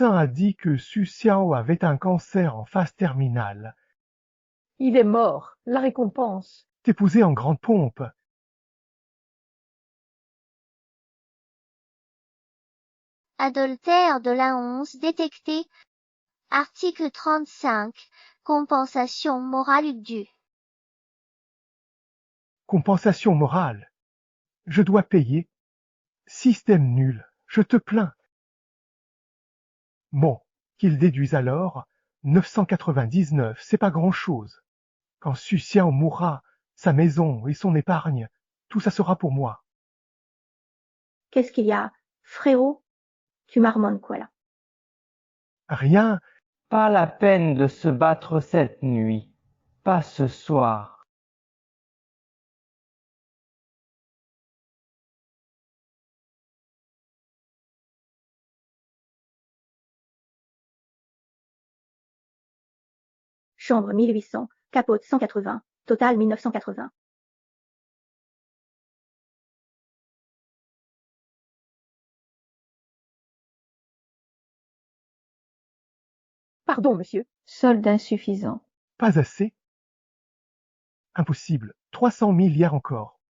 médecin a dit que Su Xiao avait un cancer en phase terminale. Il est mort. La récompense. T'épouser en grande pompe. Adultère de la 11 détecté. Article 35. Compensation morale due. Compensation morale. Je dois payer. Système nul. Je te plains. Bon, qu'il déduise alors. 999, c'est pas grand-chose. Quand Su Xiao mourra, sa maison et son épargne, tout ça sera pour moi. Qu'est-ce qu'il y a, frérot? Tu marmonnes quoi là? Rien. Pas la peine de se battre cette nuit. Pas ce soir. Chambre 1800, capote 180, total 1980. Pardon, monsieur. Solde insuffisant. Pas assez. Impossible. 300 000 hier encore.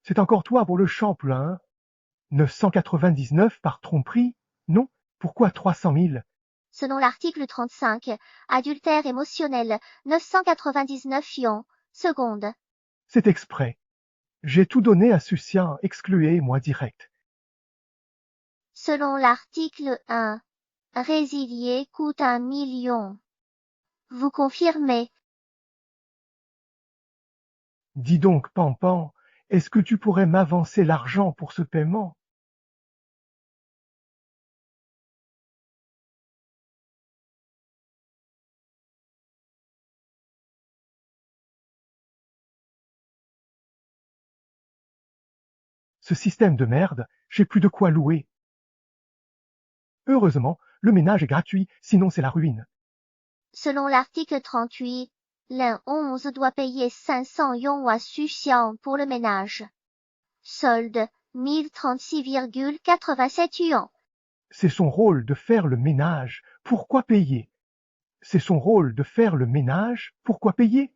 C'est encore toi pour le champ plein. 999 par tromperie? Non. Pourquoi 300 000? Selon l'article 35, adultère émotionnel, 999 yuan, seconde. C'est exprès. J'ai tout donné à Sucien, excluez moi direct. Selon l'article 1, résilier coûte 1 million. Vous confirmez? Dis donc, Pampan, est-ce que tu pourrais m'avancer l'argent pour ce paiement? Ce système de merde, j'ai plus de quoi louer. Heureusement, le ménage est gratuit, sinon c'est la ruine. Selon l'article 38, l'un 11 doit payer 500 yuan à Su Xiao pour le ménage. Solde, 1036,87 yuan. C'est son rôle de faire le ménage, pourquoi payer? C'est son rôle de faire le ménage, pourquoi payer?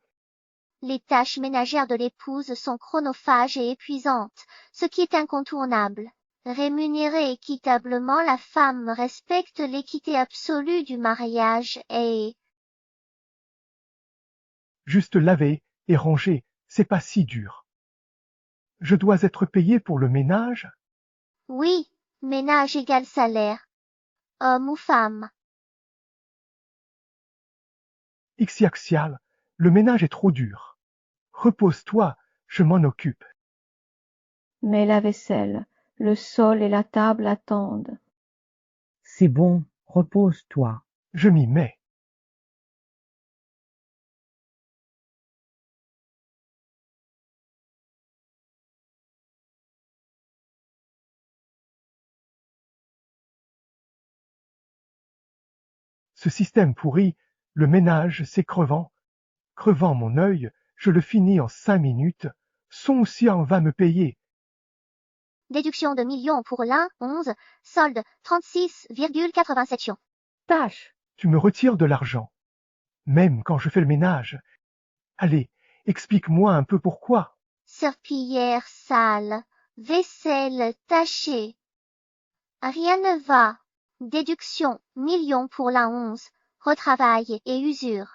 Les tâches ménagères de l'épouse sont chronophages et épuisantes, ce qui est incontournable. Rémunérer équitablement la femme respecte l'équité absolue du mariage et... Juste laver et ranger, c'est pas si dur. Je dois être payé pour le ménage? Oui, ménage égale salaire. Homme ou femme. Ixiaxial, le ménage est trop dur. Repose-toi, je m'en occupe. Mais la vaisselle, le sol et la table attendent. C'est bon, repose-toi. Je m'y mets. Ce système pourri, le ménage, c'est crevant. Crevant mon œil, je le finis en 5 minutes. Son Xian va me payer. Déduction de millions pour l'un, 11, solde, 36,87 yuan. Tâche. Tu me retires de l'argent. Même quand je fais le ménage. Allez, explique-moi un peu pourquoi. Serpillière sale, vaisselle tachée. Rien ne va. Déduction, millions pour la 11, retravail et usure.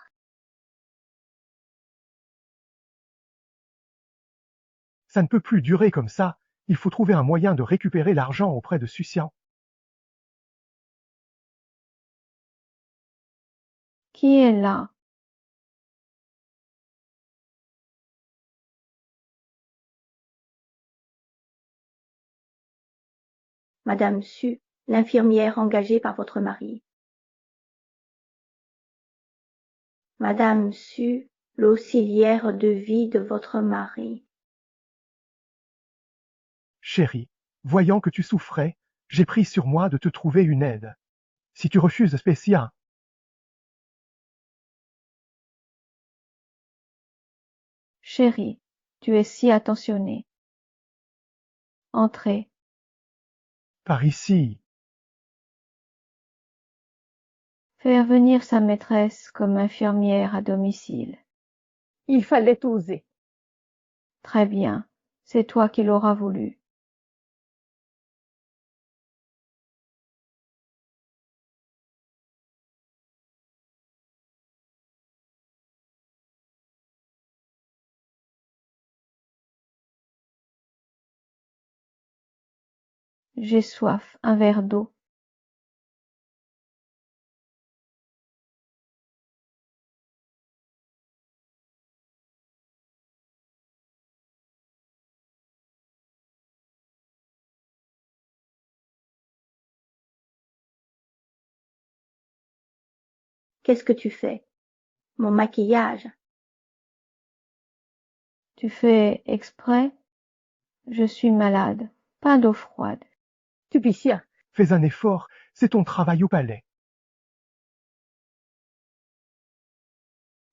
Ça ne peut plus durer comme ça. Il faut trouver un moyen de récupérer l'argent auprès de Sucian. Qui est là? Madame Su, l'infirmière engagée par votre mari. Madame Su, l'auxiliaire de vie de votre mari. Chérie, voyant que tu souffrais, j'ai pris sur moi de te trouver une aide. Si tu refuses Spécia, Chérie, tu es si attentionnée. Entrez. Par ici. Faire venir sa maîtresse comme infirmière à domicile. Il fallait oser. Très bien, c'est toi qui l'auras voulu. J'ai soif, un verre d'eau. Qu'est-ce que tu fais? Mon maquillage. Tu fais exprès? Je suis malade. Pas d'eau froide. Tupicien, Fais un effort, c'est ton travail au palais.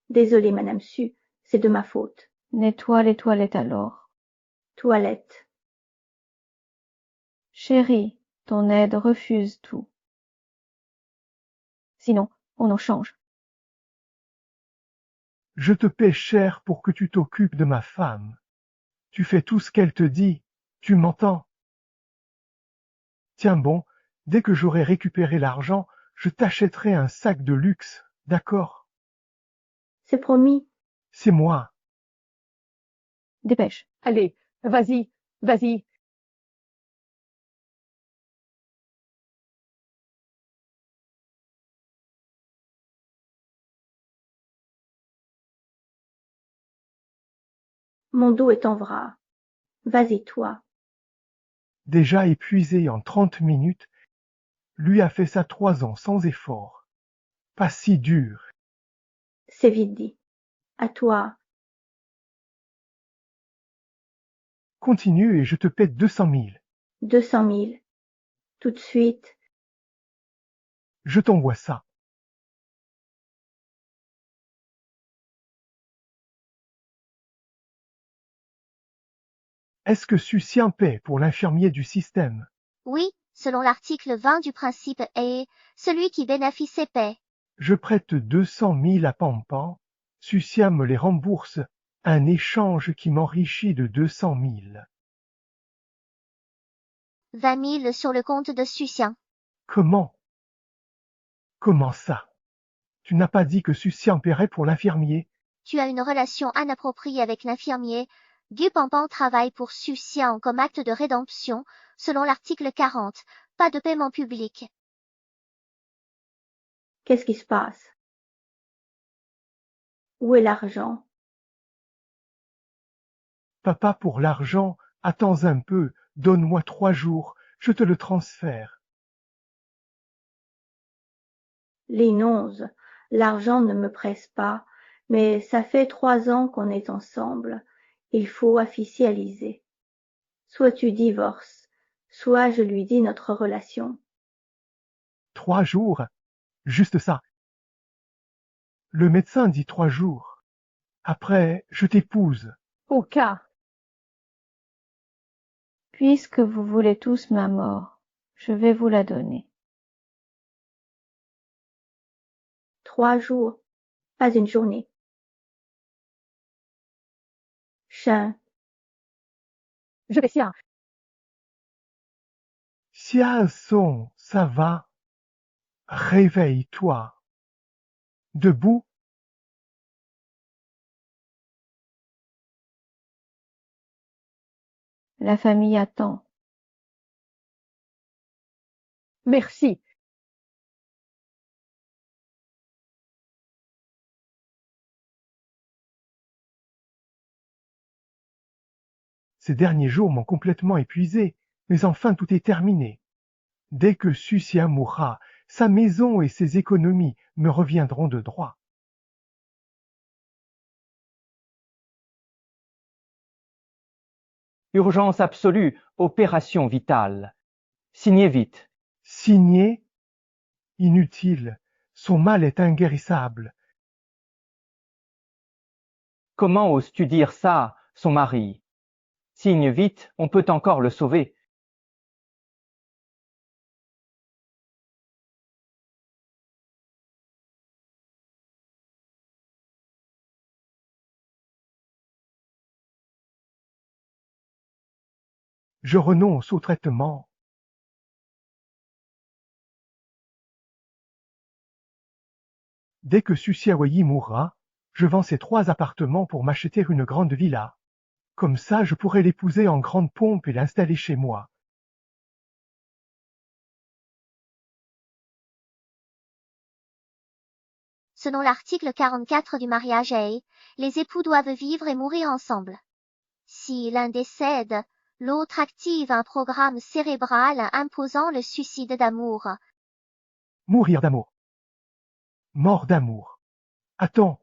Désolée, Madame Su, c'est de ma faute. Nettoie les toilettes alors. Toilette. Chérie, ton aide refuse tout. Sinon, on en change. Je te paie cher pour que tu t'occupes de ma femme. Tu fais tout ce qu'elle te dit, tu m'entends? Tiens bon, dès que j'aurai récupéré l'argent, je t'achèterai un sac de luxe, d'accord? C'est promis. C'est moi. Dépêche. allez, vas-y, vas-y. Mon dos est en vrac. Vas-y, toi. Déjà épuisé en 30 minutes, lui a fait ça 3 ans sans effort. Pas si dur. C'est vite dit. À toi. Continue et je te paie 200 000. 200 000. Tout de suite. Je t'envoie ça. Est-ce que Sucien paie pour l'infirmier du système? Oui, selon l'article 20 du principe et celui qui bénéficie paie. Je prête 200 000 à Pampan, Sucien me les rembourse, un échange qui m'enrichit de 200 000. 20 000 sur le compte de Sucien. Comment? Comment ça? Tu n'as pas dit que Sucien paierait pour l'infirmier? Tu as une relation inappropriée avec l'infirmier. Gu Pampan travaille pour Sucien comme acte de rédemption, selon l'article 40. Pas de paiement public. Qu'est-ce qui se passe? Où est l'argent? Papa, pour l'argent, attends un peu, donne-moi 3 jours, je te le transfère. Les nonzes, l'argent ne me presse pas, mais ça fait 3 ans qu'on est ensemble. Il faut officialiser. Soit tu divorces, soit je lui dis notre relation. 3 jours? Juste ça. Le médecin dit 3 jours. Après, je t'épouse. Au cas, Puisque vous voulez tous ma mort, je vais vous la donner. 3 jours, pas une journée. Chien, je vais bien. Siason, ça va? Réveille-toi. Debout? La famille attend. Merci. Ces derniers jours m'ont complètement épuisé, mais enfin tout est terminé. Dès que Sucia mourra, sa maison et ses économies me reviendront de droit. Urgence absolue, opération vitale. Signez vite. Signé? Inutile, son mal est inguérissable. Comment oses-tu dire ça, son mari? Signe vite, on peut encore le sauver. Je renonce au traitement. Dès que Susiawayi mourra, je vends ces 3 appartements pour m'acheter une grande villa. Comme ça, je pourrai l'épouser en grande pompe et l'installer chez moi. Selon l'article 44 du mariage A, les époux doivent vivre et mourir ensemble. Si l'un décède, l'autre active un programme cérébral imposant le suicide d'amour. Mourir d'amour. Mort d'amour. Attends,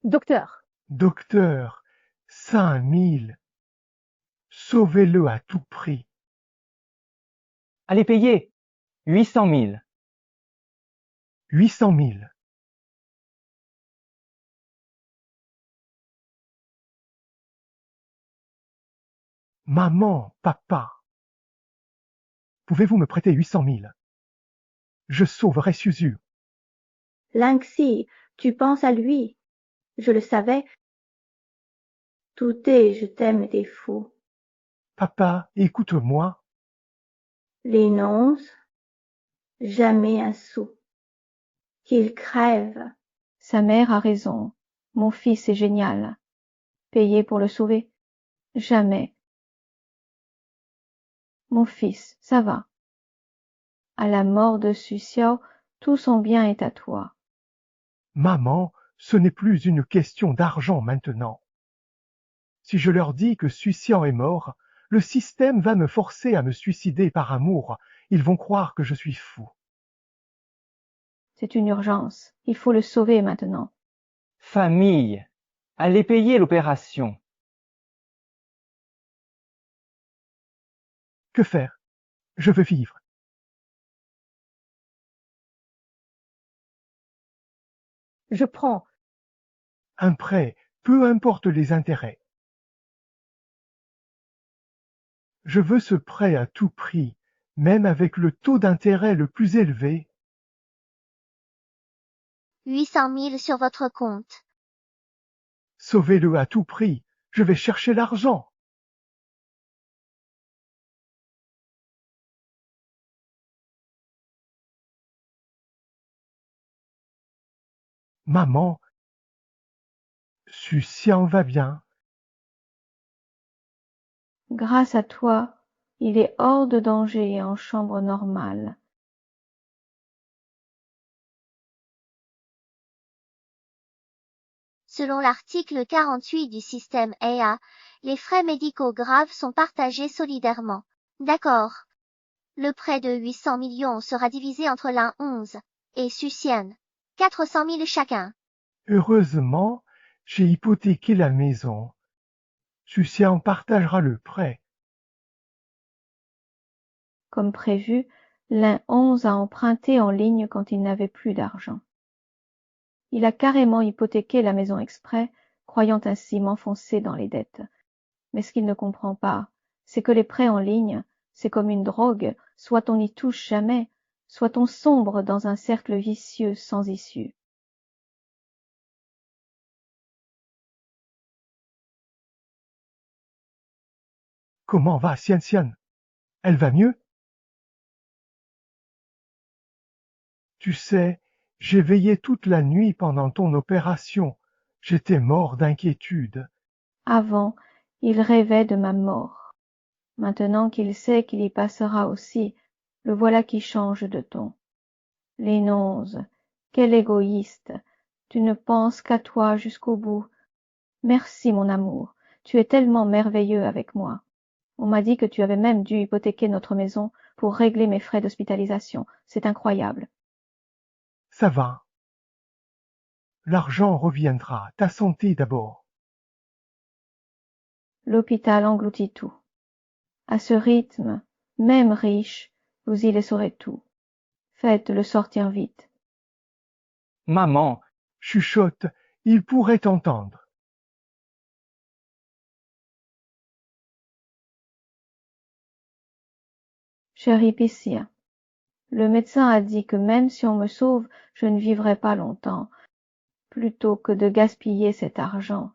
Docteur, docteur, 5000. Sauvez-le à tout prix. Allez payer 800 000. 800 000. Maman, papa. Pouvez-vous me prêter 800 000? Je sauverai Suzu. Lingxi, tu penses à lui. Je le savais. Tout est je t'aime des fous. Papa, écoute-moi. Les nonces, jamais un sou. Qu'il crève. Sa mère a raison. Mon fils est génial. Payer pour le sauver? Jamais. Mon fils, ça va. À la mort de Susiao, tout son bien est à toi. Maman, ce n'est plus une question d'argent maintenant. Si je leur dis que Susian est mort, le système va me forcer à me suicider par amour. Ils vont croire que je suis fou. C'est une urgence. Il faut le sauver maintenant. Famille, allez payer l'opération. Que faire? Je veux vivre. je prends. Un prêt, peu importe les intérêts. Je veux ce prêt à tout prix, même avec le taux d'intérêt le plus élevé. 800 000 sur votre compte. Sauvez-le à tout prix. Je vais chercher l'argent. Maman, Susian va bien. Grâce à toi, il est hors de danger et en chambre normale. Selon l'article 48 du système EA, les frais médicaux graves sont partagés solidairement. D'accord. Le prêt de 800 millions sera divisé entre l'un 11 et Susian. 400 000 chacun. Heureusement, j'ai hypothéqué la maison. Susian partagera le prêt. Comme prévu, l'un 11 a emprunté en ligne quand il n'avait plus d'argent. Il a carrément hypothéqué la maison exprès, croyant ainsi m'enfoncer dans les dettes. Mais ce qu'il ne comprend pas, c'est que les prêts en ligne, c'est comme une drogue, soit on n'y touche jamais, soit on sombre dans un cercle vicieux sans issue. Comment va Xian? Elle va mieux? Tu sais, j'ai veillé toute la nuit pendant ton opération. J'étais mort d'inquiétude. Avant, il rêvait de ma mort. Maintenant qu'il sait qu'il y passera aussi, le voilà qui change de ton. Les nonzes, quel égoïste! Tu ne penses qu'à toi jusqu'au bout. Merci, mon amour, tu es tellement merveilleux avec moi. On m'a dit que tu avais même dû hypothéquer notre maison pour régler mes frais d'hospitalisation. C'est incroyable. Ça va. L'argent reviendra. Ta santé d'abord. L'hôpital engloutit tout. À ce rythme, même riche, vous y laisserez tout. Faites-le sortir vite. Maman, Chuchote, il pourrait t'entendre. Chérie Pissia, le médecin a dit que même si on me sauve, je ne vivrai pas longtemps. Plutôt que de gaspiller cet argent,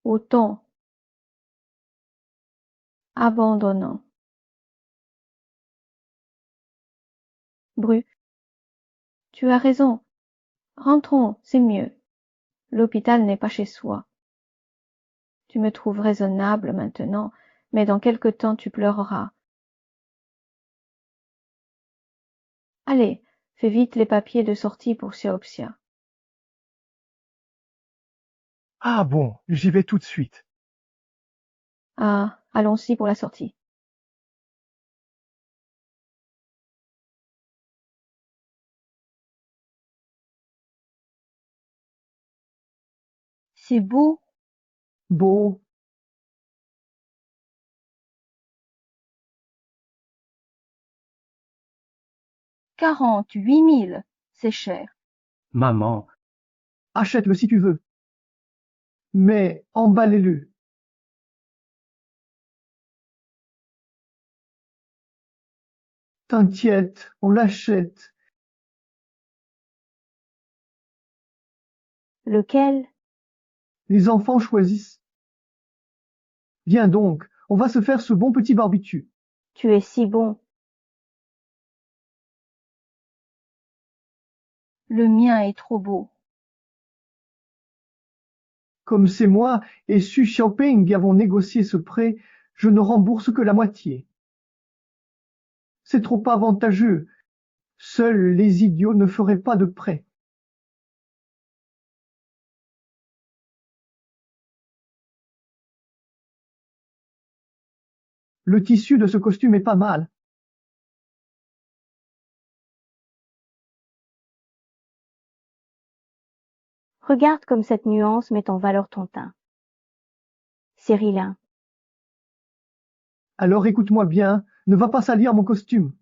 autant abandonnant. Bru, tu as raison. Rentrons, c'est mieux. L'hôpital n'est pas chez soi. Tu me trouves raisonnable maintenant, mais dans quelque temps tu pleureras. Allez, fais vite les papiers de sortie pour Xiaoxia. Ah bon, j'y vais tout de suite. Ah, allons-y pour la sortie. C'est beau. Beau, 48 000, c'est cher. Maman, achète-le si tu veux. Mais emballez-le. T'inquiète, on l'achète. Lequel? Les enfants choisissent. Viens donc, on va se faire ce bon petit barbecue. Tu es si bon. Le mien est trop beau. Comme c'est moi et Xu Xiaoping qui avons négocié ce prêt, je ne rembourse que la moitié. C'est trop avantageux. Seuls les idiots ne feraient pas de prêt. Le tissu de ce costume est pas mal. Regarde comme cette nuance met en valeur ton teint. Cyrillin. Alors écoute-moi bien, ne va pas salir mon costume.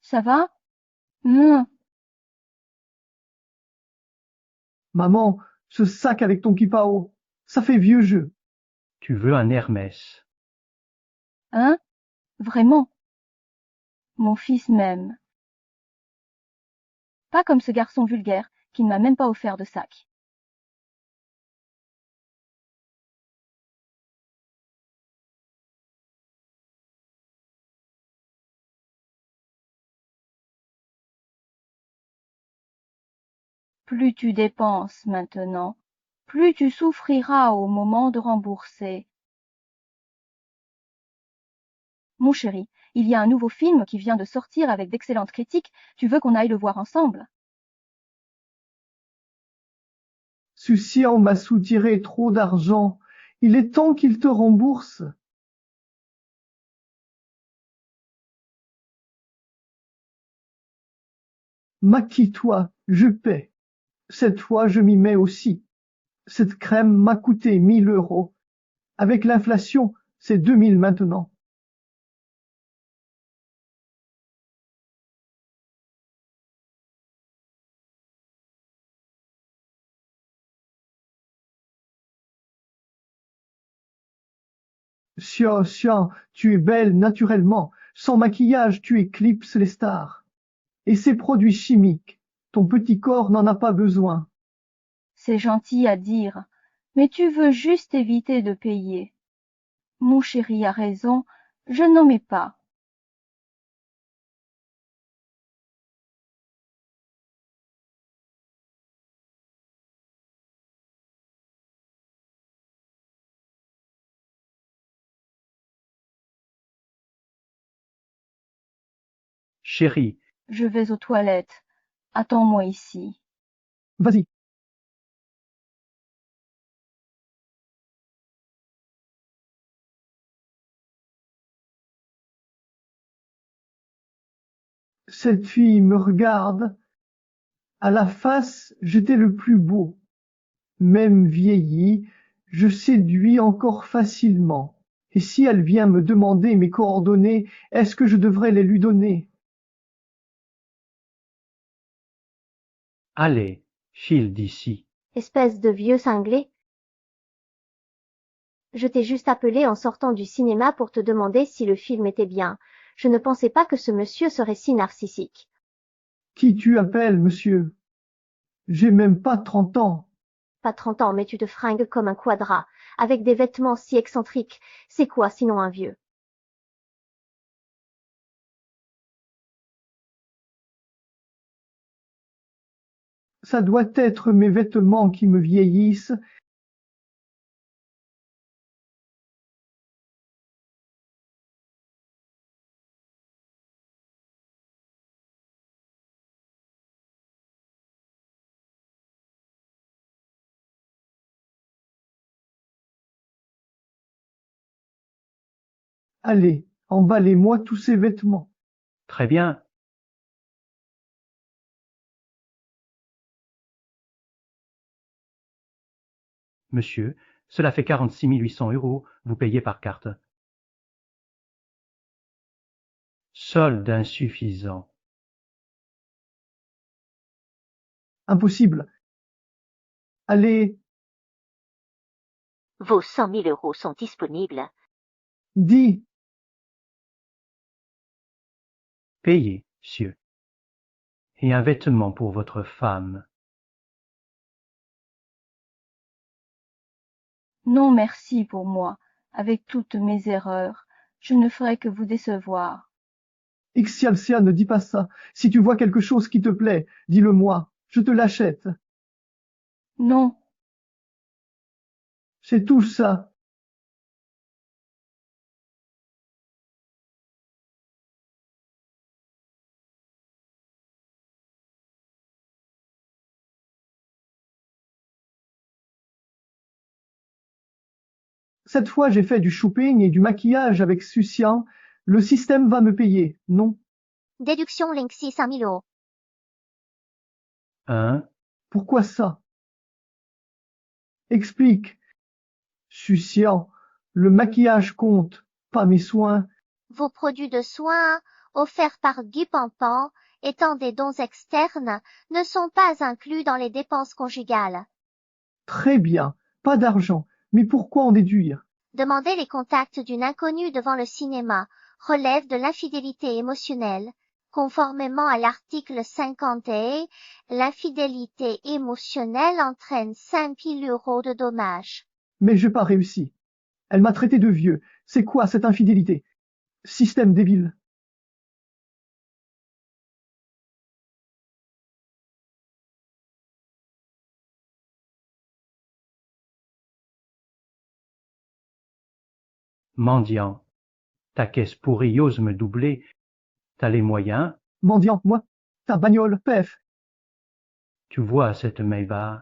Ça va? Maman, ce sac avec ton kipao, ça fait vieux jeu. tu veux un Hermès. Hein? Vraiment? Mon fils m'aime. Pas comme ce garçon vulgaire qui ne m'a même pas offert de sac. Plus tu dépenses maintenant, plus tu souffriras au moment de rembourser. Mon chéri, il y a un nouveau film qui vient de sortir avec d'excellentes critiques. Tu veux qu'on aille le voir ensemble? Sucian m'a soutiré trop d'argent. Il est temps qu'il te rembourse. Maquille-toi, je paie. Cette fois, je m'y mets aussi. Cette crème m'a coûté 1000 euros. Avec l'inflation, c'est 2000 maintenant. Xiao, tu es belle naturellement. Sans maquillage, tu éclipses les stars. Et ces produits chimiques, ton petit corps n'en a pas besoin. C'est gentil à dire, mais tu veux juste éviter de payer. Mon chéri a raison, je n'en mets pas. Chérie, Je vais aux toilettes. Attends-moi ici. Vas-y. Cette fille me regarde. À la face, j'étais le plus beau. Même vieilli, je séduis encore facilement. Et si elle vient me demander mes coordonnées, est-ce que je devrais les lui donner? allez, file d'ici. Espèce de vieux cinglé. Je t'ai juste appelé en sortant du cinéma pour te demander si le film était bien. Je ne pensais pas que ce monsieur serait si narcissique. Qui tu appelles, monsieur? J'ai même pas 30 ans. Pas 30 ans, mais tu te fringues comme un quadra, avec des vêtements si excentriques. C'est quoi sinon un vieux? Ça doit être mes vêtements qui me vieillissent. Allez, emballez-moi tous ces vêtements. Très bien. Monsieur, cela fait 46 800 €, vous payez par carte. Solde insuffisant. Impossible. Allez, Vos 100 000 € sont disponibles. dis, Payez, monsieur. Et un vêtement pour votre femme. Non, merci pour moi. Avec toutes mes erreurs, je ne ferai que vous décevoir. Ixtialcia, ne dis pas ça. Si tu vois quelque chose qui te plaît, dis-le-moi. Je te l'achète. Non, C'est tout ça. Cette fois, j'ai fait du shopping et du maquillage avec Sucian. Le système va me payer, non? Déduction Linksy 5000 €. Hein? Pourquoi ça? Explique. Sucian, le maquillage compte, pas mes soins. Vos produits de soins, offerts par Guy Pampan, étant des dons externes, ne sont pas inclus dans les dépenses conjugales. Très bien, pas d'argent. Mais pourquoi en déduire? Demander les contacts d'une inconnue devant le cinéma relève de l'infidélité émotionnelle. Conformément à l'article 50A, l'infidélité émotionnelle entraîne 5 000 € de dommages. Mais j'ai pas réussi. Elle m'a traité de vieux. C'est quoi cette infidélité? Système débile. Mendiant. Ta caisse pourrie ose me doubler. T'as les moyens? Mendiant, moi? Ta bagnole, pef. Tu vois cette Maybach?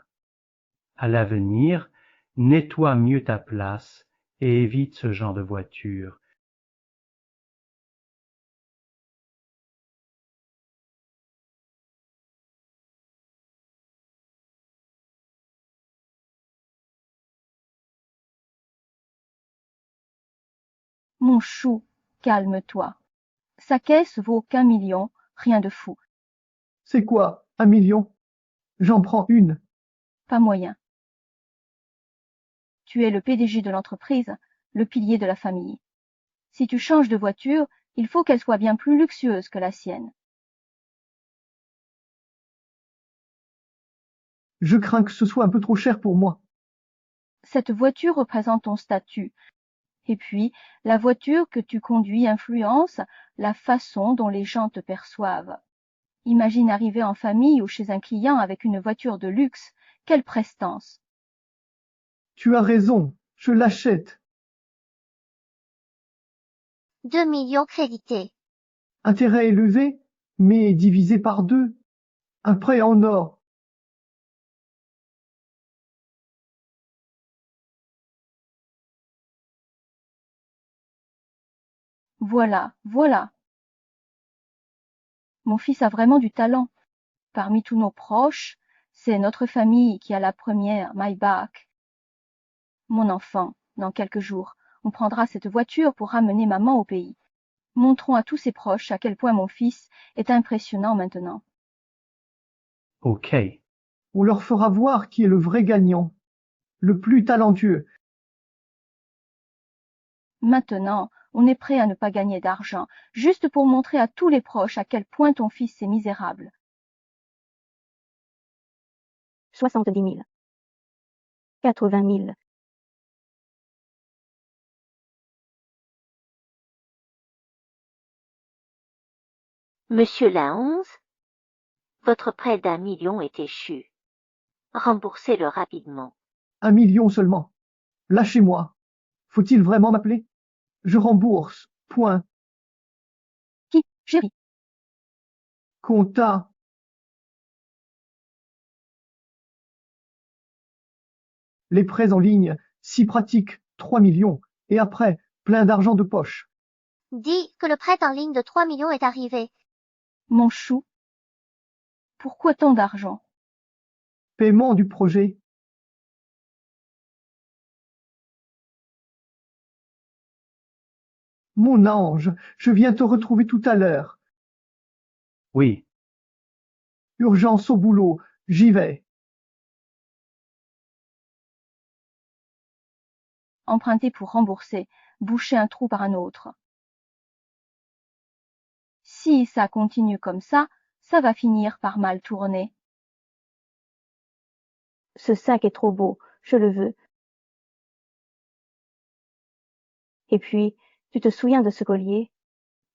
À l'avenir, nettoie mieux ta place et évite ce genre de voiture. mon chou, calme-toi. Sa caisse vaut qu'1 million, rien de fou. C'est quoi, 1 million? J'en prends une. Pas moyen. Tu es le PDG de l'entreprise, le pilier de la famille. Si tu changes de voiture, il faut qu'elle soit bien plus luxueuse que la sienne. Je crains que ce soit un peu trop cher pour moi. Cette voiture représente ton statut. Et puis, la voiture que tu conduis influence la façon dont les gens te perçoivent. Imagine arriver en famille ou chez un client avec une voiture de luxe. Quelle prestance! Tu as raison, je l'achète. 2 millions crédités. Intérêt élevé, mais divisé par 2. Un prêt en or. Voilà, voilà. Mon fils a vraiment du talent. Parmi tous nos proches, c'est notre famille qui a la première Maybach. Mon enfant, dans quelques jours, on prendra cette voiture pour ramener maman au pays. Montrons à tous ses proches à quel point mon fils est impressionnant maintenant. Ok. On leur fera voir qui est le vrai gagnant. Le plus talentueux. Maintenant, on est prêt à ne pas gagner d'argent, juste pour montrer à tous les proches à quel point ton fils est misérable. 70 000. 80 000. Monsieur Laonze, votre prêt d'1 million est échu. Remboursez-le rapidement. 1 million seulement. Lâchez-moi. Faut-il vraiment m'appeler? Je rembourse. Point. Qui, chérie? Compta. Les prêts en ligne, si pratiques, 3 millions. Et après, plein d'argent de poche. Dis que le prêt en ligne de 3 millions est arrivé. Mon chou. Pourquoi tant d'argent? Paiement du projet. Mon ange, je viens te retrouver tout à l'heure. Oui, Urgence au boulot, j'y vais. Emprunter pour rembourser, boucher un trou par un autre. Si ça continue comme ça va finir par mal tourner. Ce sac est trop beau, je le veux. Et puis, tu te souviens de ce collier?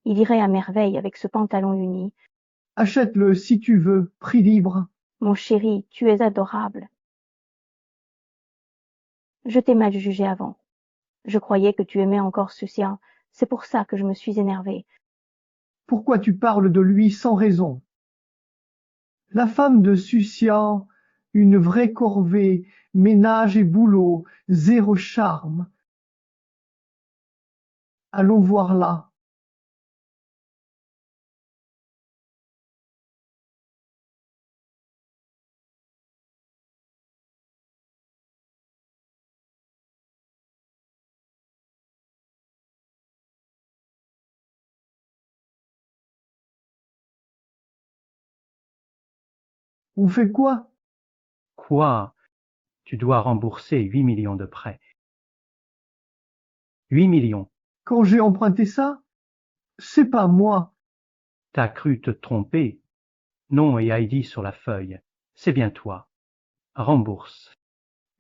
Il irait à merveille avec ce pantalon uni. Achète-le si tu veux, prix libre. Mon chéri, tu es adorable. Je t'ai mal jugé avant. Je croyais que tu aimais encore Sucia. C'est pour ça que je me suis énervée. Pourquoi tu parles de lui sans raison? La femme de Sucia, une vraie corvée, ménage et boulot, zéro charme. Allons voir là. On fait quoi? quoi? Tu dois rembourser 8 millions de prêts. 8 millions. Quand j'ai emprunté ça? C'est pas moi. T'as cru te tromper? Nom et ID sur la feuille. C'est bien toi. Rembourse.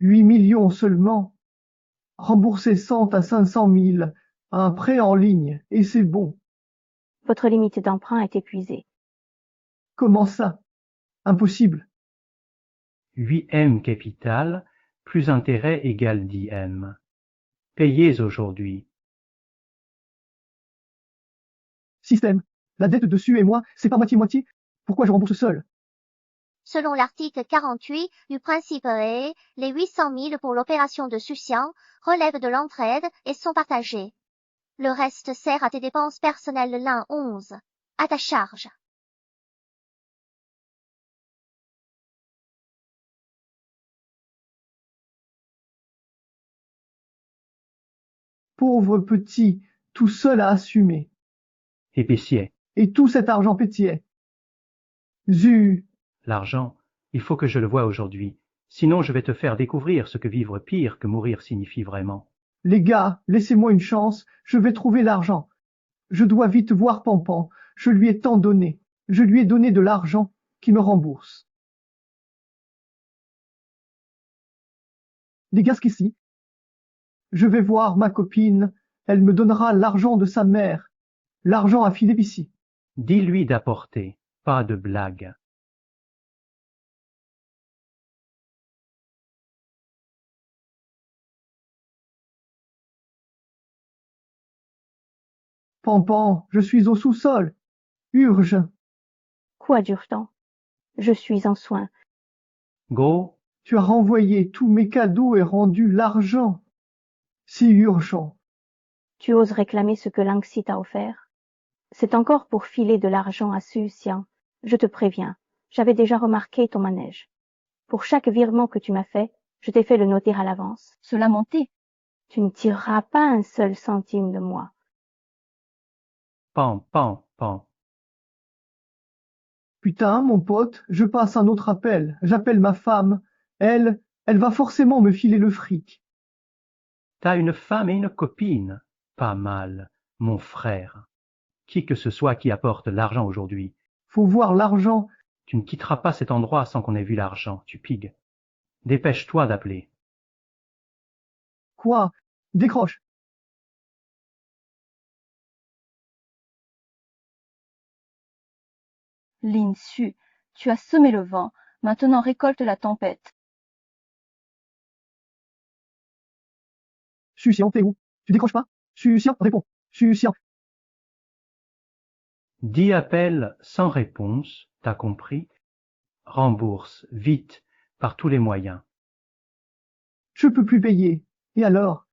8 millions seulement. Rembourser 100 à 500 000. Un prêt en ligne, et c'est bon. Votre limite d'emprunt est épuisée. Comment ça? Impossible. 8M capital plus intérêt égale 10M. Payez aujourd'hui. Système. La dette dessus et moi, c'est pas moitié-moitié. Pourquoi je rembourse seul? Selon l'article 48 du principe E, les 800 000 pour l'opération de Sucian relèvent de l'entraide et sont partagés. Le reste sert à tes dépenses personnelles l'un 11. À ta charge. Pauvre petit, tout seul à assumer. Épicier. Et tout cet argent pétillait. Zut! L'argent, il faut que je le voie aujourd'hui. Sinon je vais te faire découvrir ce que vivre pire que mourir signifie vraiment. Les gars, laissez-moi une chance, je vais trouver l'argent. Je dois vite voir Pampan, je lui ai tant donné. Je lui ai donné de l'argent qui me rembourse. Les gars, qu'ici. Je vais voir ma copine, elle me donnera l'argent de sa mère. L'argent à filer ici. Dis-lui d'apporter, pas de blague. Pampan, je suis au sous-sol. Urge. Quoi d'urgent? Je suis en soins. Go, Tu as renvoyé tous mes cadeaux et rendu l'argent. C'est urgent. Tu oses réclamer ce que Lanxi t'a offert? C'est encore pour filer de l'argent à Sucian. Je te préviens, j'avais déjà remarqué ton manège. Pour chaque virement que tu m'as fait, je t'ai fait le noter à l'avance. Se lamenter. Tu ne tireras pas un seul centime de moi. pan, pan, pan. Putain, mon pote, je passe un autre appel. J'appelle ma femme. Elle va forcément me filer le fric. T'as une femme et une copine. Pas mal, mon frère. Qui que ce soit qui apporte l'argent aujourd'hui. Faut voir l'argent. Tu ne quitteras pas cet endroit sans qu'on ait vu l'argent, tu pigues. Dépêche-toi d'appeler. Quoi? Décroche. Linsu, tu as semé le vent, maintenant récolte la tempête. Sucian, t'es où? Tu décroches pas? Sucian, réponds. Sucian. 10 appels sans réponse, t'as compris? Rembourse, vite, par tous les moyens. Je peux plus payer. Et alors?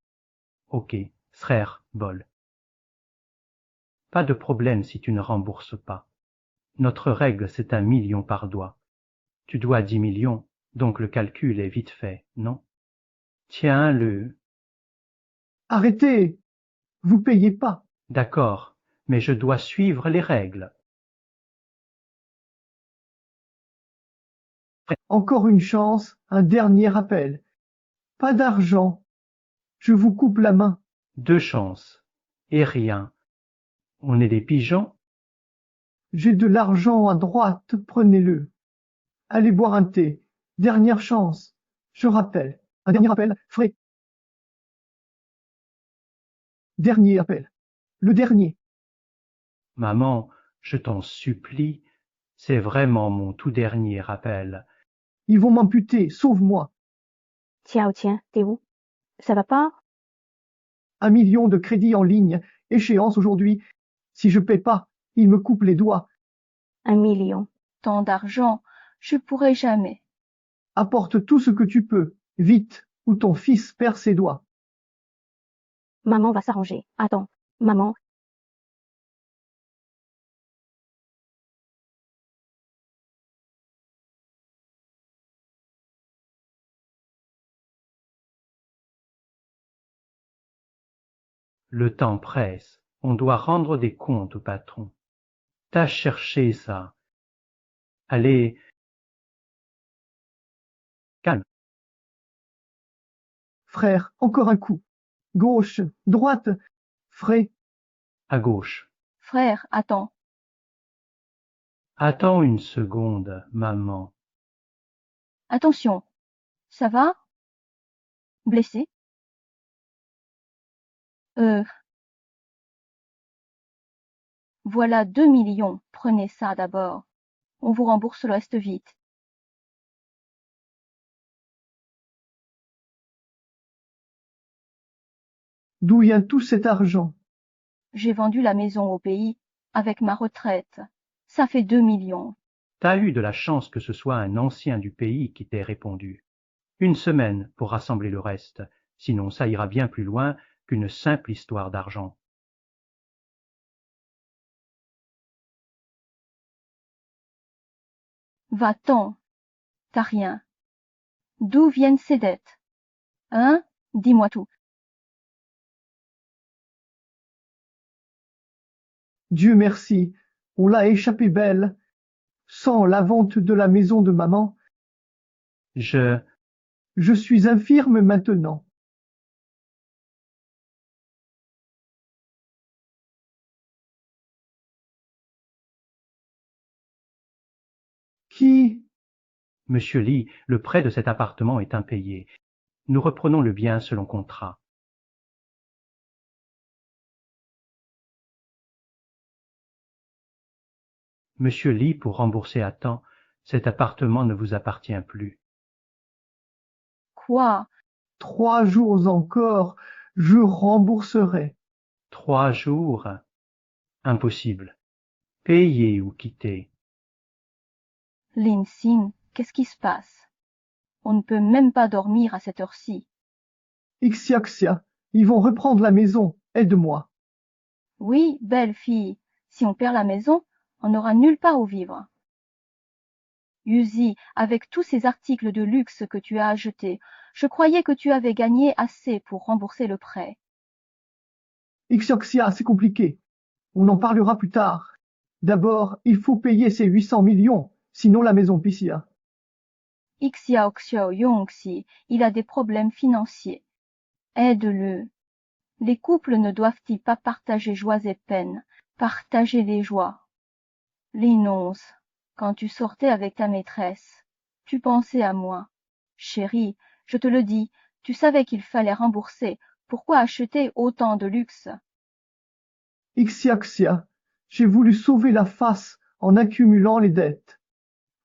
Ok, frère, bol. Pas de problème si tu ne rembourses pas. Notre règle, c'est 1 million par doigt. Tu dois 10 millions, donc le calcul est vite fait, non? Tiens, Arrêtez! Vous payez pas. D'accord, mais je dois suivre les règles. Encore une chance, un dernier appel. Pas d'argent. Je vous coupe la main. 2 chances. Et rien. On est des pigeons? J'ai de l'argent à droite, prenez-le. Allez boire un thé. Dernière chance. Je rappelle. Un dernier appel, frais. Dernier appel. Le dernier. Maman, je t'en supplie, c'est vraiment mon tout dernier appel. Ils vont m'amputer, sauve-moi. Tiens, tiens, t'es où? Ça va pas? 1 million de crédits en ligne, échéance aujourd'hui. Si je paie pas, ils me coupent les doigts. 1 million. Tant d'argent, je pourrai jamais. Apporte tout ce que tu peux, vite, ou ton fils perd ses doigts. Maman va s'arranger. Attends, maman. Le temps presse, on doit rendre des comptes au patron. T'as cherché ça. Allez, calme. Frère, encore un coup. Gauche, droite, frais. À gauche. Frère, attends. Attends une seconde, maman. Attention. Ça va? Blessé? Voilà 2 millions. Prenez ça d'abord. On vous rembourse le reste vite. D'où vient tout cet argent? J'ai vendu la maison au pays avec ma retraite. Ça fait 2 millions. T'as eu de la chance que ce soit un ancien du pays qui t'ait répondu. 1 semaine pour rassembler le reste, sinon ça ira bien plus loin qu'une simple histoire d'argent. Va-t'en. T'as rien. D'où viennent ces dettes? Hein? Dis-moi tout. Dieu merci, on l'a échappé belle. Sans la vente de la maison de maman, Je suis infirme maintenant. Qui? Monsieur Lee, le prêt de cet appartement est impayé. Nous reprenons le bien selon contrat. Monsieur Lee, pour rembourser à temps, cet appartement ne vous appartient plus. Quoi? 3 jours encore, je rembourserai. 3 jours? Impossible. Payez ou quittez. Linsing, qu'est-ce qui se passe? On ne peut même pas dormir à cette heure-ci. Ixiaxia, ils vont reprendre la maison, aide-moi. Oui, belle fille, si on perd la maison, on n'aura nulle part où vivre. Yuzi, avec tous ces articles de luxe que tu as achetés, je croyais que tu avais gagné assez pour rembourser le prêt. Ixiaxia, c'est compliqué. On en parlera plus tard. D'abord, il faut payer ces 800 millions, sinon la maison pissia. Xiaoxiao Yongxi, il a des problèmes financiers. Aide-le. Les couples ne doivent-ils pas partager joies et peines, partager les joies? Linonce, quand tu sortais avec ta maîtresse, tu pensais à moi. Chérie, je te le dis, Tu savais qu'il fallait rembourser. Pourquoi acheter autant de luxe? Ixiaxia, j'ai voulu sauver la face en accumulant les dettes.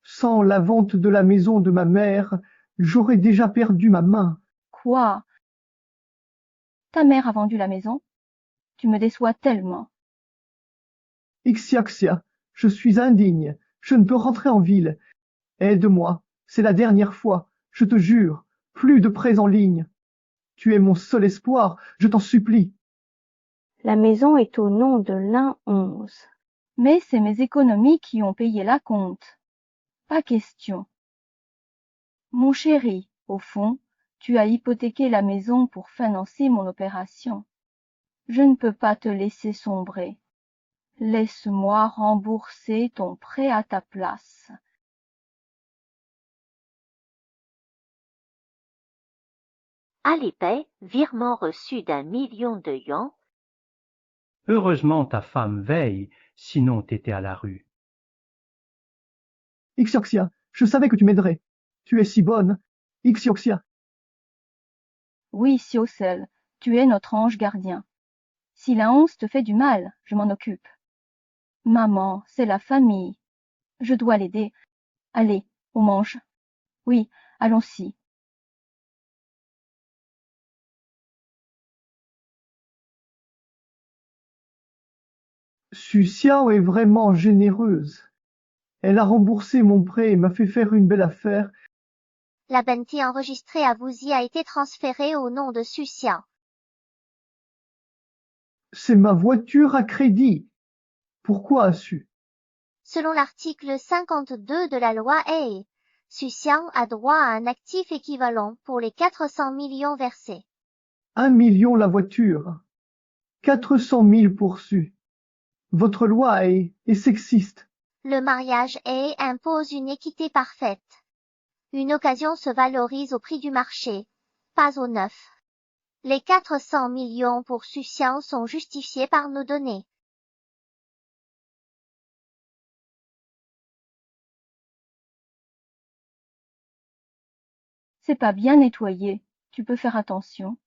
Sans la vente de la maison de ma mère, j'aurais déjà perdu ma main. Quoi? Ta mère a vendu la maison? Tu me déçois tellement. Ixiaxia, je suis indigne, je ne peux rentrer en ville. Aide-moi, c'est la dernière fois, je te jure, plus de prêts en ligne. Tu es mon seul espoir, je t'en supplie. La maison est au nom de l'un 11. Mais c'est mes économies qui ont payé la compte. Pas question. Mon chéri, au fond, tu as hypothéqué la maison pour financer mon opération. Je ne peux pas te laisser sombrer. Laisse-moi rembourser ton prêt à ta place. Alipay, virement reçu d'1 million de yuans. Heureusement ta femme veille, sinon t'étais à la rue. Ixioxia, je savais que tu m'aiderais. Tu es si bonne. Ixioxia. Oui, Siocel, tu es notre ange gardien. Si la honte te fait du mal, je m'en occupe. Maman, c'est la famille. Je dois l'aider. Allez, on mange. Oui, allons-y. Suciao est vraiment généreuse. Elle a remboursé mon prêt et m'a fait faire une belle affaire. La Benti enregistrée à Vouzy a été transférée au nom de Sucia. C'est ma voiture à crédit. Pourquoi as-tu? Selon l'article 52 de la loi A, Sucia a droit à un actif équivalent pour les 400 millions versés. 1 million la voiture. 400 000 poursus. Votre loi est sexiste. Le mariage A impose une équité parfaite. Une occasion se valorise au prix du marché, pas au neuf. Les 400 millions pour Sucia sont justifiés par nos données. C'est pas bien nettoyé. Tu peux faire attention.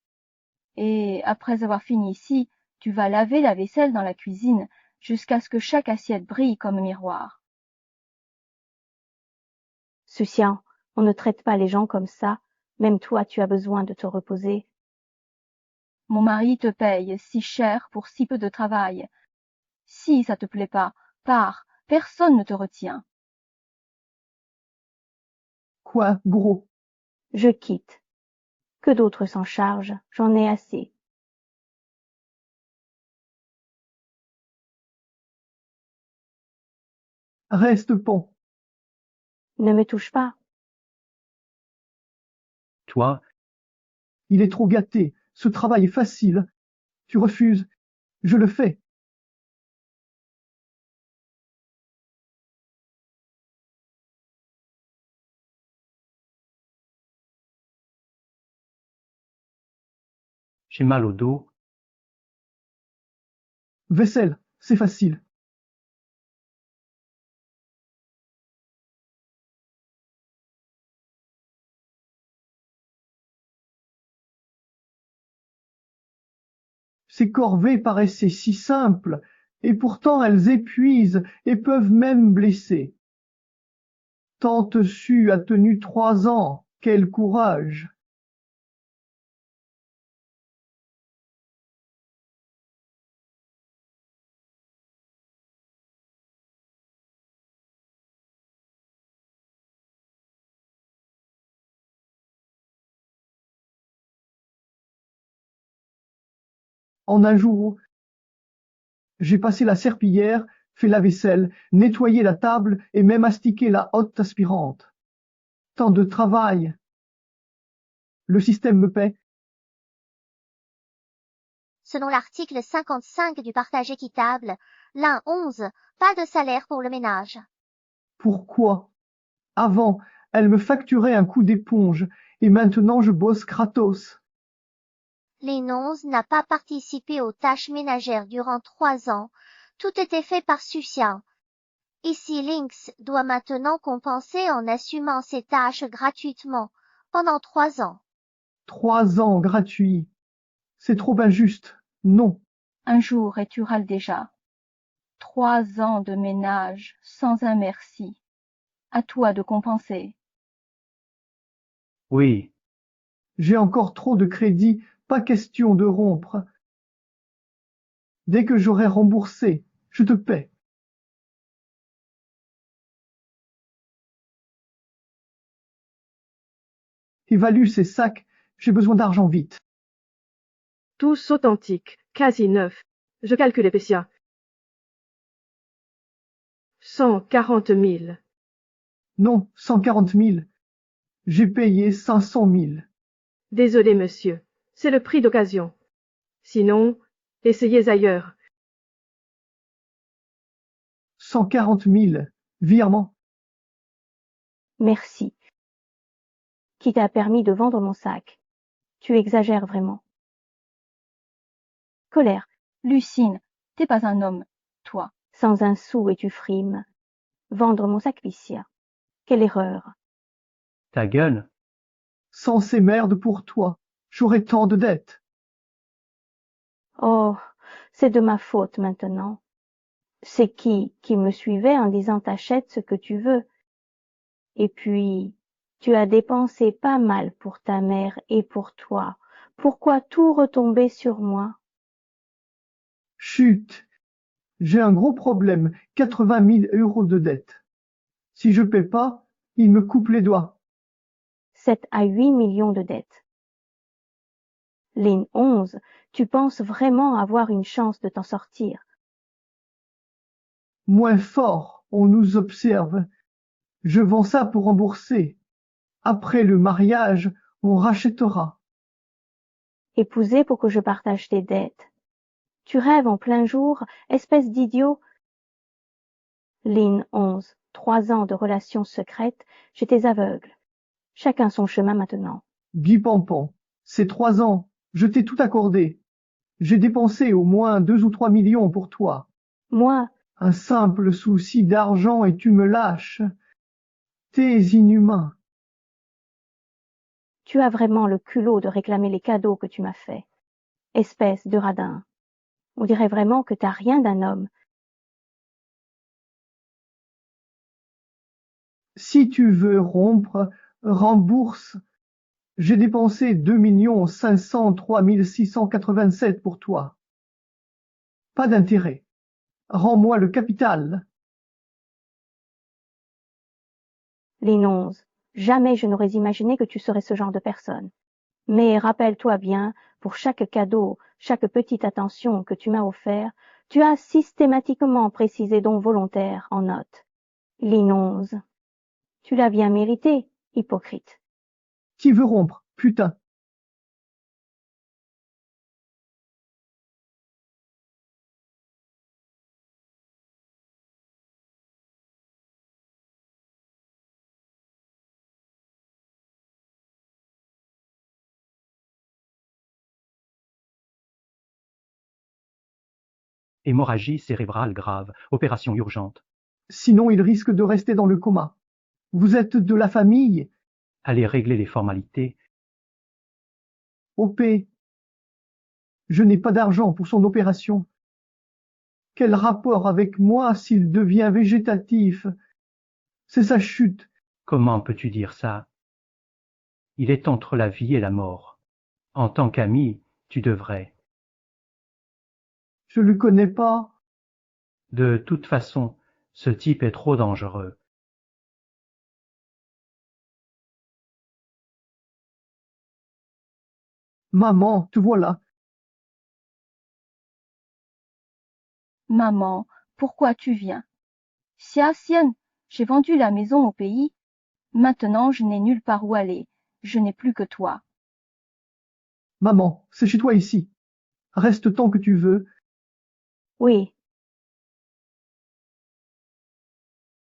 Et après avoir fini ici, tu vas laver la vaisselle dans la cuisine jusqu'à ce que chaque assiette brille comme un miroir. Sucian, on ne traite pas les gens comme ça. Même toi, tu as besoin de te reposer. Mon mari te paye si cher pour si peu de travail. Si ça te plaît pas, pars, personne ne te retient. Quoi, gros? Je quitte. Que d'autres s'en chargent, j'en ai assez. Reste pont. Ne me touche pas. Toi, Il est trop gâté. Ce travail est facile. Tu refuses. Je le fais. j'ai mal au dos. Vaisselle, c'est facile. Ces corvées paraissaient si simples, et pourtant elles épuisent et peuvent même blesser. Tante Su a tenu 3 ans. Quel courage! En un jour, j'ai passé la serpillière, fait la vaisselle, nettoyé la table et même astiqué la hotte aspirante. Tant de travail. Le système me paie. Selon l'article 55 du partage équitable, l'un 11, pas de salaire pour le ménage. Pourquoi? Avant, elle me facturait un coup d'éponge, et maintenant je bosse gratos. Lénonce n'a pas participé aux tâches ménagères durant 3 ans. Tout était fait par Sucia. Ici Lynx doit maintenant compenser en assumant ses tâches gratuitement pendant 3 ans. 3 ans gratuits. C'est trop injuste. Non. Un jour et tu râles déjà. 3 ans de ménage sans un merci. À toi de compenser. Oui, J'ai encore trop de crédit, pas question de rompre. Dès que j'aurai remboursé, je te paie. Évalue ces sacs, j'ai besoin d'argent vite. Tous authentiques, quasi neufs. Je calcule, Épécia. 140 000. Non, 140 000. J'ai payé 500 000. Désolé, monsieur. C'est le prix d'occasion. Sinon, essayez ailleurs. 140 000. Virement. Merci. Qui t'a permis de vendre mon sac. Tu exagères vraiment. Colère. Lucine, t'es pas un homme, toi. Sans un sou et tu frimes. Vendre mon sac, Licia. Quelle erreur. ta gueule. Sans ces merdes pour toi, j'aurais tant de dettes. Oh, c'est de ma faute maintenant. C'est qui me suivait en disant t'achètes ce que tu veux. Et puis, tu as dépensé pas mal pour ta mère et pour toi. Pourquoi tout retomber sur moi? Chut. J'ai un gros problème, 80 000 € de dettes. Si je paie pas, ils me coupent les doigts. 7 à 8 millions de dettes. Ligne 11, tu penses vraiment avoir une chance de t'en sortir? Moins fort, on nous observe. Je vends ça pour rembourser. Après le mariage, on rachètera. Épouser pour que je partage tes dettes. Tu rêves en plein jour, espèce d'idiot. Ligne 11, 3 ans de relations secrètes, j'étais aveugle. Chacun son chemin maintenant. Guy Pampan, c'est 3 ans, je t'ai tout accordé. J'ai dépensé au moins 2 ou 3 millions pour toi. Moi, Un simple souci d'argent et tu me lâches. T'es inhumain. tu as vraiment le culot de réclamer les cadeaux que tu m'as faits. Espèce de radin. On dirait vraiment que t'as rien d'un homme. Si tu veux rompre, rembourse. J'ai dépensé 2 503 687 pour toi. Pas d'intérêt. Rends-moi le capital. Ligne 11, jamais je n'aurais imaginé que tu serais ce genre de personne. Mais rappelle-toi bien, pour chaque cadeau, chaque petite attention que tu m'as offert, tu as systématiquement précisé don volontaire en note. Ligne 11. Tu l'as bien mérité, hypocrite. Qui veut rompre, putain? Hémorragie cérébrale grave. Opération urgente. Sinon il risque de rester dans le coma. Vous êtes de la famille? Allez régler les formalités. OP. Je n'ai pas d'argent pour son opération. Quel rapport avec moi s'il devient végétatif? C'est sa chute. Comment peux-tu dire ça? Il est entre la vie et la mort. En tant qu'ami, tu devrais. Je le connais pas. De toute façon, ce type est trop dangereux. Maman, te voilà. Maman, pourquoi tu viens? Sian, j'ai vendu la maison au pays. Maintenant, je n'ai nulle part où aller. Je n'ai plus que toi. Maman, c'est chez toi ici. Reste tant que tu veux. Oui,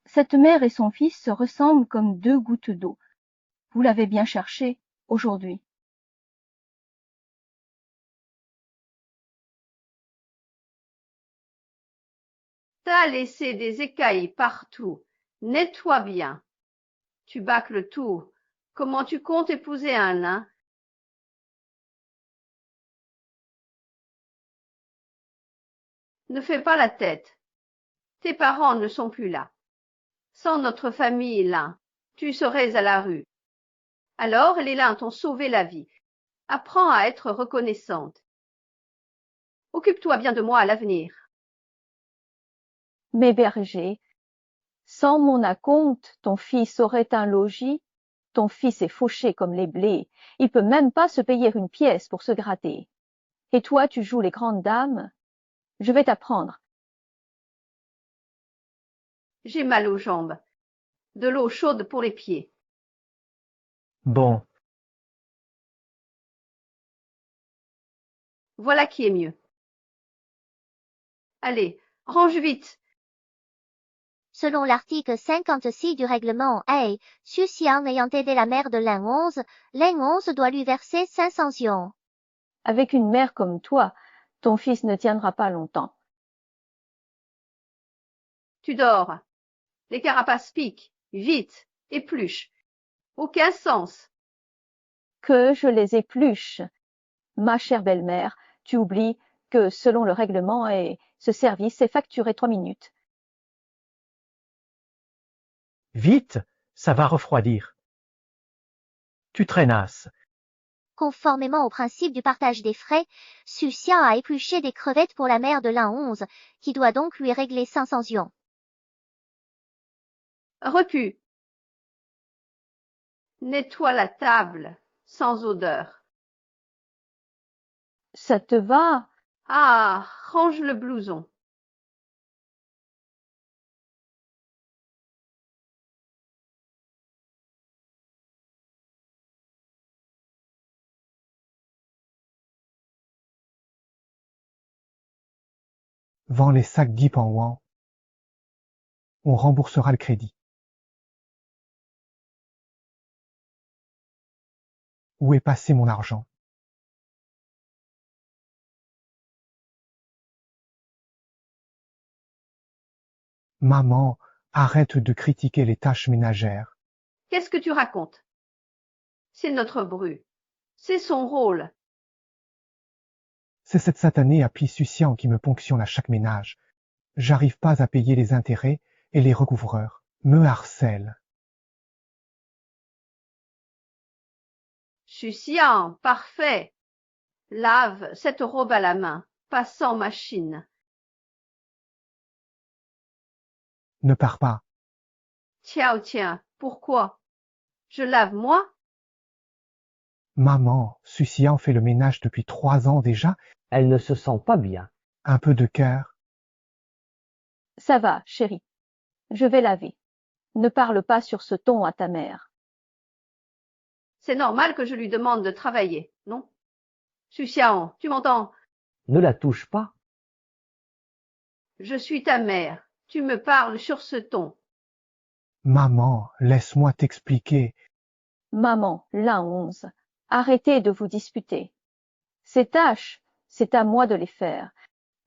Cette mère et son fils se ressemblent comme 2 gouttes d'eau. Vous l'avez bien cherché, aujourd'hui. T'as laissé des écailles partout. Nettoie bien. Tu bâcles tout. Comment tu comptes épouser un nain? Ne fais pas la tête. Tes parents ne sont plus là. Sans notre famille, Lin, tu serais à la rue. Alors les Lin t'ont sauvé la vie. Apprends à être reconnaissante. Occupe-toi bien de moi à l'avenir. Mes bergers, sans mon acompte, ton fils aurait un logis. Ton fils est fauché comme les blés. Il peut même pas se payer une pièce pour se gratter. Et toi, tu joues les grandes dames? Je vais t'apprendre. J'ai mal aux jambes. De l'eau chaude pour les pieds. Bon, Voilà qui est mieux. Allez, range vite. Selon l'article 56 du règlement A, Xu Xiang ayant aidé la mère de Lin XI doit lui verser 500 yuans. Avec une mère comme toi, ton fils ne tiendra pas longtemps. Tu dors. Les carapaces piquent. Vite. Épluche. Aucun sens. Que je les épluche. Ma chère belle-mère, tu oublies que selon le règlement ce service est facturé 3 minutes. vite, ça va refroidir. Tu traînasses. Conformément au principe du partage des frais, Xu Xiang a épluché des crevettes pour la mère de Lin XI, qui doit donc lui régler 500 yuans. Recule. Nettoie la table, sans odeur. Ça te va? Ah, range le blouson. Vends les sacs d'Yipanwan. On remboursera le crédit. Où est passé mon argent? Maman, arrête de critiquer les tâches ménagères. Qu'est-ce que tu racontes? C'est notre Bru. C'est son rôle. C'est cette satanée appli Xu Xiang qui me ponctionne à chaque ménage. J'arrive pas à payer les intérêts et les recouvreurs me harcèlent. Xu Xiang, parfait. Lave cette robe à la main, pas sans machine. Ne pars pas. Tiens, pourquoi? Je lave moi? Maman, Xu Xiang fait le ménage depuis 3 ans déjà. Elle ne se sent pas bien. Un peu de cœur. Ça va, chérie. Je vais laver. Ne parle pas sur ce ton à ta mère. C'est normal que je lui demande de travailler, non? Xu Xiang, tu m'entends? Ne la touche pas. Je suis ta mère. Tu me parles sur ce ton. Maman, laisse-moi t'expliquer. Maman, Lin XI, arrêtez de vous disputer. Ces tâches, c'est à moi de les faire.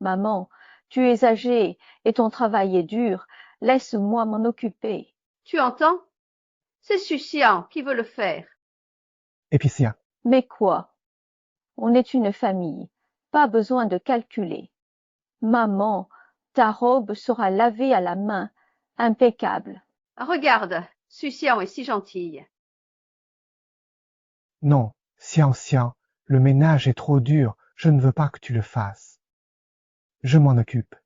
Maman, tu es âgée et ton travail est dur. Laisse-moi m'en occuper. Tu entends? C'est Xu Xiang qui veut le faire. Épicien. Mais quoi? On est une famille. Pas besoin de calculer. Maman, ta robe sera lavée à la main. Impeccable. Regarde, Xu Xiang est si gentille. Non, Xiang, le ménage est trop dur, je ne veux pas que tu le fasses. Je m'en occupe.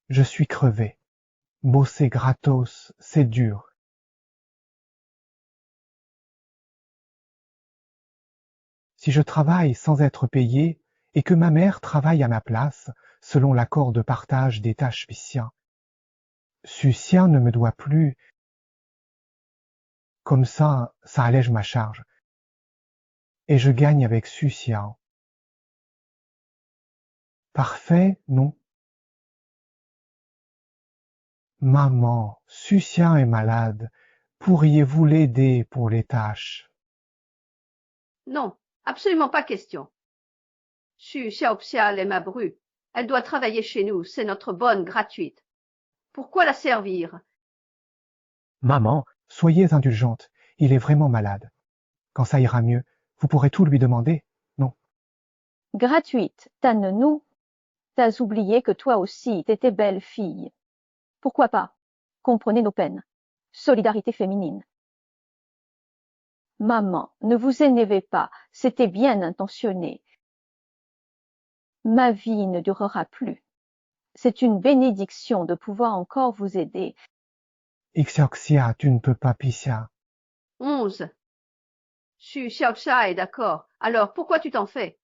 Je suis crevé. Bosser gratos, c'est dur. Si je travaille sans être payé et que ma mère travaille à ma place, selon l'accord de partage des tâches Xu Xiang ne me doit plus. Comme ça allège ma charge. Et je gagne avec Xu Xiang. Parfait, non? Maman, Xu Xiang est malade. Pourriez-vous l'aider pour les tâches? Non, absolument pas question. Xu Xiaoxial est ma bru. Elle doit travailler chez nous, c'est notre bonne gratuite. Pourquoi la servir? Maman, soyez indulgente. il est vraiment malade. Quand ça ira mieux, vous pourrez tout lui demander, non? Gratuite, tanne-nous. T'as oublié que toi aussi t'étais belle fille. Pourquoi pas? Comprenez nos peines. Solidarité féminine. Maman, ne vous énervez pas, c'était bien intentionné. Ma vie ne durera plus. C'est une bénédiction de pouvoir encore vous aider. Ixioxia, tu ne peux pas, Pissia. 11. Su Xiaoxia est d'accord. Alors, pourquoi tu t'en fais?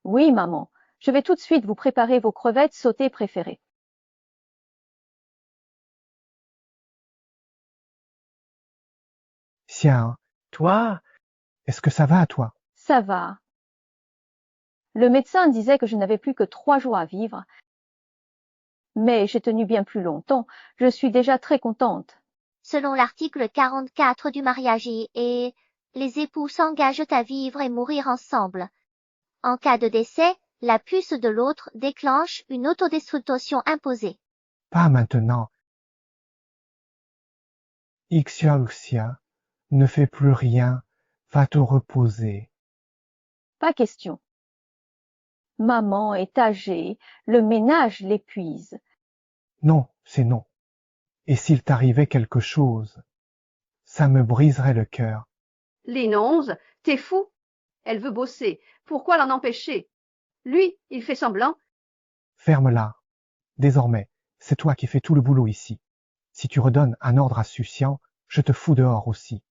Oui, maman, je vais tout de suite vous préparer vos crevettes sautées préférées. Sia, Toi, est-ce que ça va à toi? Ça va. Le médecin disait que je n'avais plus que 3 jours à vivre. Mais j'ai tenu bien plus longtemps. Je suis déjà très contente. Selon l'article 44 du mariage et les époux s'engagent à vivre et mourir ensemble. En cas de décès, la puce de l'autre déclenche une autodestruction imposée. Pas maintenant. Ixioxia, ne fais plus rien, va te reposer. Pas question. Maman est âgée, le ménage l'épuise. Non, c'est non. Et s'il t'arrivait quelque chose, ça me briserait le cœur. Lénonze, t'es fou? Elle veut bosser. Pourquoi l'en empêcher? Lui, il fait semblant. Ferme-la. Désormais, c'est toi qui fais tout le boulot ici. Si tu redonnes un ordre à Sucian, je te fous dehors aussi.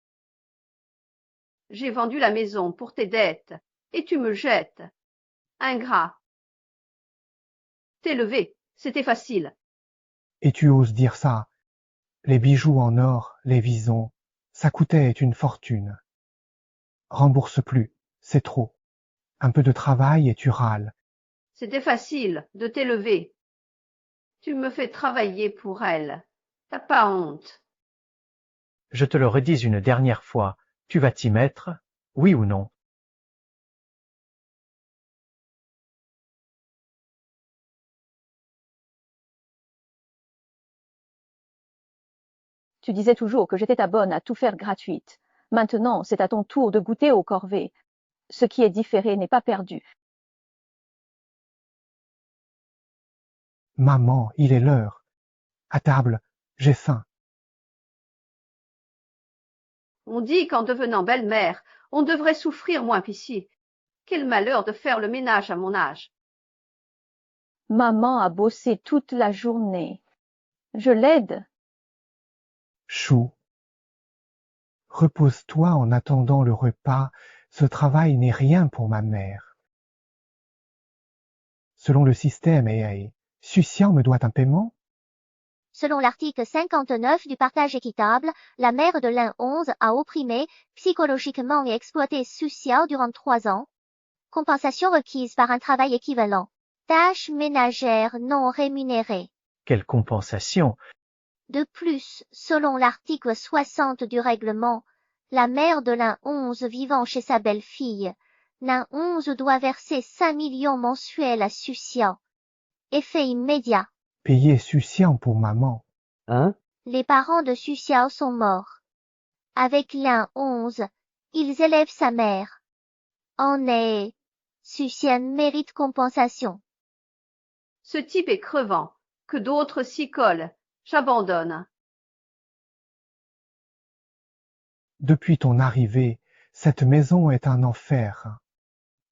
J'ai vendu la maison pour tes dettes, et tu me jettes. Ingrat. T'es levé, c'était facile. Et tu oses dire ça? Les bijoux en or, les visons, ça coûtait une fortune. Rembourse plus, c'est trop. Un peu de travail et tu râles. C'était facile de t'élever. Tu me fais travailler pour elle. T'as pas honte? je te le redis une dernière fois, tu vas t'y mettre, oui ou non? Tu disais toujours que j'étais ta bonne à tout faire gratuite. Maintenant, c'est à ton tour de goûter aux corvées. Ce qui est différé n'est pas perdu. Maman, il est l'heure. À table, j'ai faim. On dit qu'en devenant belle-mère, on devrait souffrir moins qu'ici. Quel malheur de faire le ménage à mon âge. Maman a bossé toute la journée. Je l'aide. Chou. Repose-toi en attendant le repas, ce travail n'est rien pour ma mère. Selon le système Sucian me doit un paiement? Selon l'article 59 du partage équitable, la mère de l'un 11 a opprimé, psychologiquement et exploité Sucia durant 3 ans. Compensation requise par un travail équivalent. Tâches ménagères non rémunérées. Quelle compensation! De plus, selon l'article 60 du règlement, la mère de l'un 11 vivant chez sa belle-fille, l'un 11 doit verser 5 millions mensuels à Sucia. Effet immédiat. Payer Sucian pour maman. Hein? Les parents de Sucia sont morts. Avec l'un 11, ils élèvent sa mère. En est, Sucia mérite compensation. Ce type est crevant. Que d'autres s'y collent. J'abandonne. Depuis ton arrivée, cette maison est un enfer.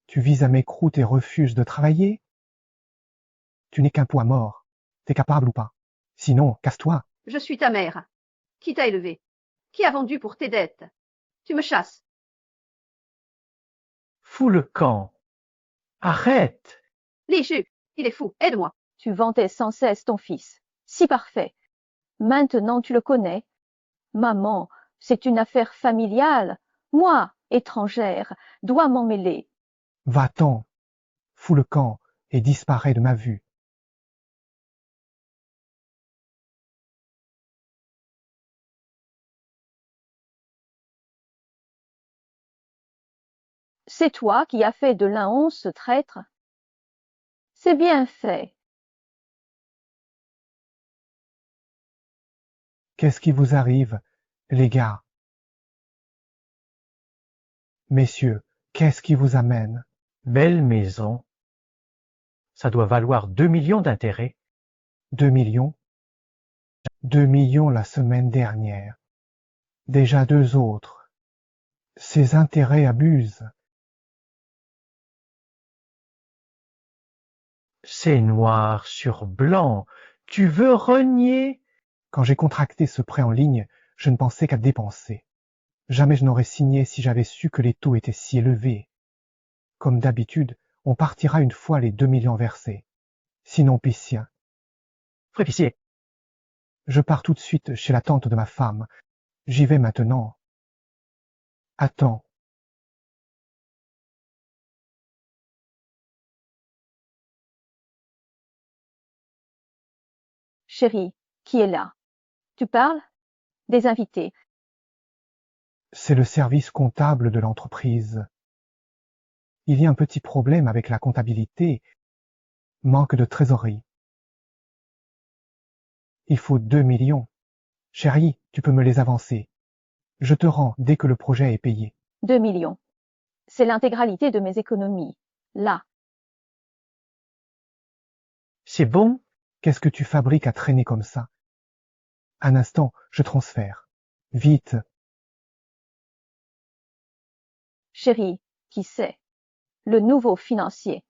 Tu vis à mes croûtes et refuses de travailler? Tu n'es qu'un poids mort. T'es capable ou pas? Sinon, casse-toi. Je suis ta mère. Qui t'a élevé? Qui a vendu pour tes dettes? Tu me chasses. Fous le camp! Arrête! Lichu, il est fou, aide-moi. Tu vantais sans cesse ton fils. Si parfait. Maintenant tu le connais. Maman, c'est une affaire familiale. Moi, étrangère, dois m'en mêler. Va-t'en. Fous le camp et disparais de ma vue. C'est toi qui as fait de l'un 11 ce traître? C'est bien fait. Qu'est-ce qui vous arrive? Les gars. Messieurs, qu'est-ce qui vous amène? Belle maison. Ça doit valoir 2 millions d'intérêts. 2 millions? 2 millions la semaine dernière. Déjà 2 autres. Ces intérêts abusent. C'est noir sur blanc. Tu veux renier? Quand j'ai contracté ce prêt en ligne, je ne pensais qu'à dépenser. Jamais je n'aurais signé si j'avais su que les taux étaient si élevés. Comme d'habitude, on partira une fois les 2 millions versés. Sinon piscien. Frépicier. Je pars tout de suite chez la tante de ma femme. J'y vais maintenant. Attends. Chérie, qui est là? Tu parles? Des invités. C'est le service comptable de l'entreprise. Il y a un petit problème avec la comptabilité. Manque de trésorerie. Il faut 2 millions. Chérie, tu peux me les avancer. Je te rends dès que le projet est payé. 2 millions. C'est l'intégralité de mes économies. Là. C'est bon? Qu'est-ce que tu fabriques à traîner comme ça? Un instant, je transfère. Vite. Chérie, qui c'est? Le nouveau financier.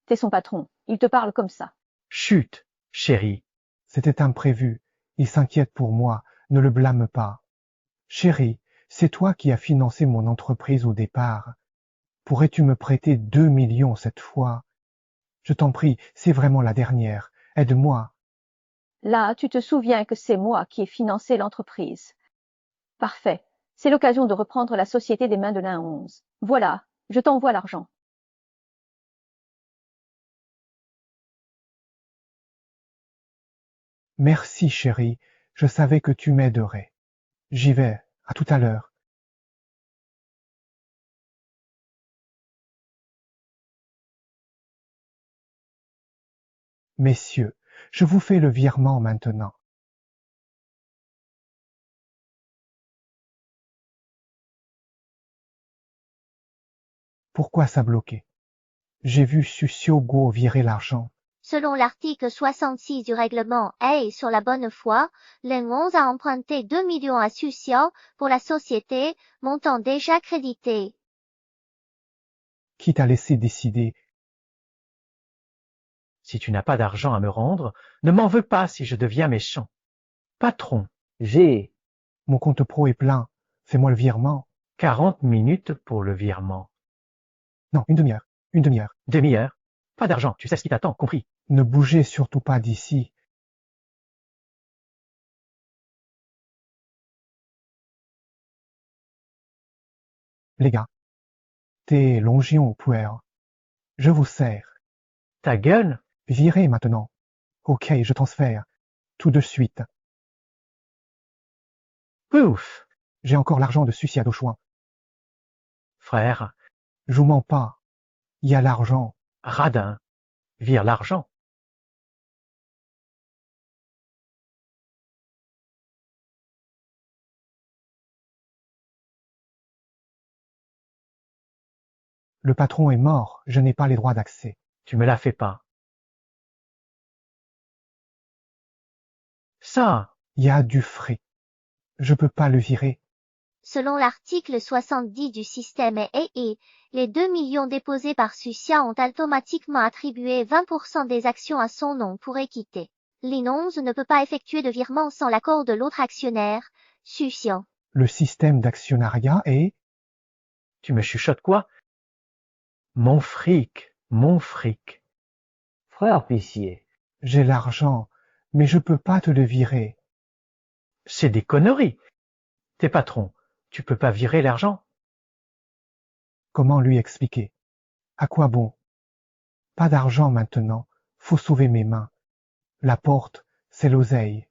T'es son patron. Il te parle comme ça. Chut, chérie. C'était imprévu. Il s'inquiète pour moi. Ne le blâme pas. Chérie, c'est toi qui as financé mon entreprise au départ. Pourrais-tu me prêter 2 millions cette fois? Je t'en prie, c'est vraiment la dernière. Aide-moi. Là, tu te souviens que c'est moi qui ai financé l'entreprise. Parfait. C'est l'occasion de reprendre la société des mains de l'un 11. Voilà, je t'envoie l'argent. Merci, chérie. Je savais que tu m'aiderais. J'y vais. À tout à l'heure. Messieurs, je vous fais le virement maintenant. Pourquoi ça bloquait? J'ai vu Sucio Go virer l'argent. Selon l'article 66 du règlement et sur la bonne foi, l'N11 a emprunté 2 millions à Sucio pour la société, montant déjà crédité. Qui t'a laissé décider? Si tu n'as pas d'argent à me rendre, ne m'en veux pas si je deviens méchant. Patron, J'ai Mon compte pro est plein. Fais-moi le virement. 40 minutes pour le virement. Non, une demi-heure. Une demi-heure. Demi-heure. Pas d'argent, tu sais ce qui t'attend, compris. Ne bougez surtout pas d'ici. Les gars. T'es longion au puer. Je vous sers. Ta gueule? Virez maintenant. Ok, je transfère. Tout de suite. Ouf! J'ai encore l'argent de Sucia d'Auchoin. Frère, Je vous mens pas. Il y a l'argent. radin, vire l'argent. Le patron est mort. Je n'ai pas les droits d'accès. Tu me la fais pas. Ça, Il y a du frais. Je peux pas le virer. Selon l'article 70 du système EE, les 2 millions déposés par Sucia ont automatiquement attribué 20% des actions à son nom pour équité. L'N11 ne peut pas effectuer de virement sans l'accord de l'autre actionnaire, Sucia. Le système d'actionnariat est... tu me chuchotes quoi? Mon fric, mon fric. frère Pissier. J'ai l'argent, mais je peux pas te le virer. C'est des conneries. T'es patron, tu peux pas virer l'argent? Comment lui expliquer? À quoi bon? Pas d'argent maintenant. Faut sauver mes mains. La porte, c'est l'oseille.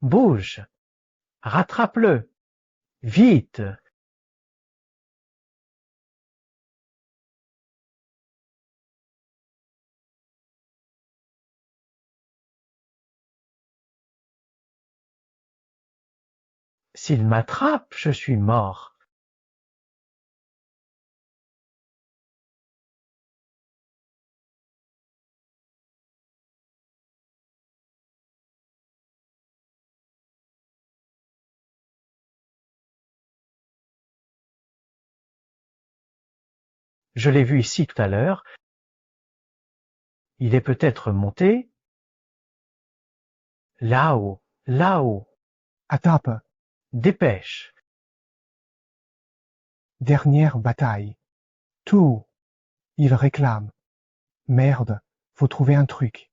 Bouge. Rattrape-le. Vite. S'il m'attrape, je suis mort. Je l'ai vu ici tout à l'heure. Il est peut-être monté. Là-haut, là-haut. Attrape. Dépêche. Dernière bataille. Tout. Il réclame. Merde, faut trouver un truc.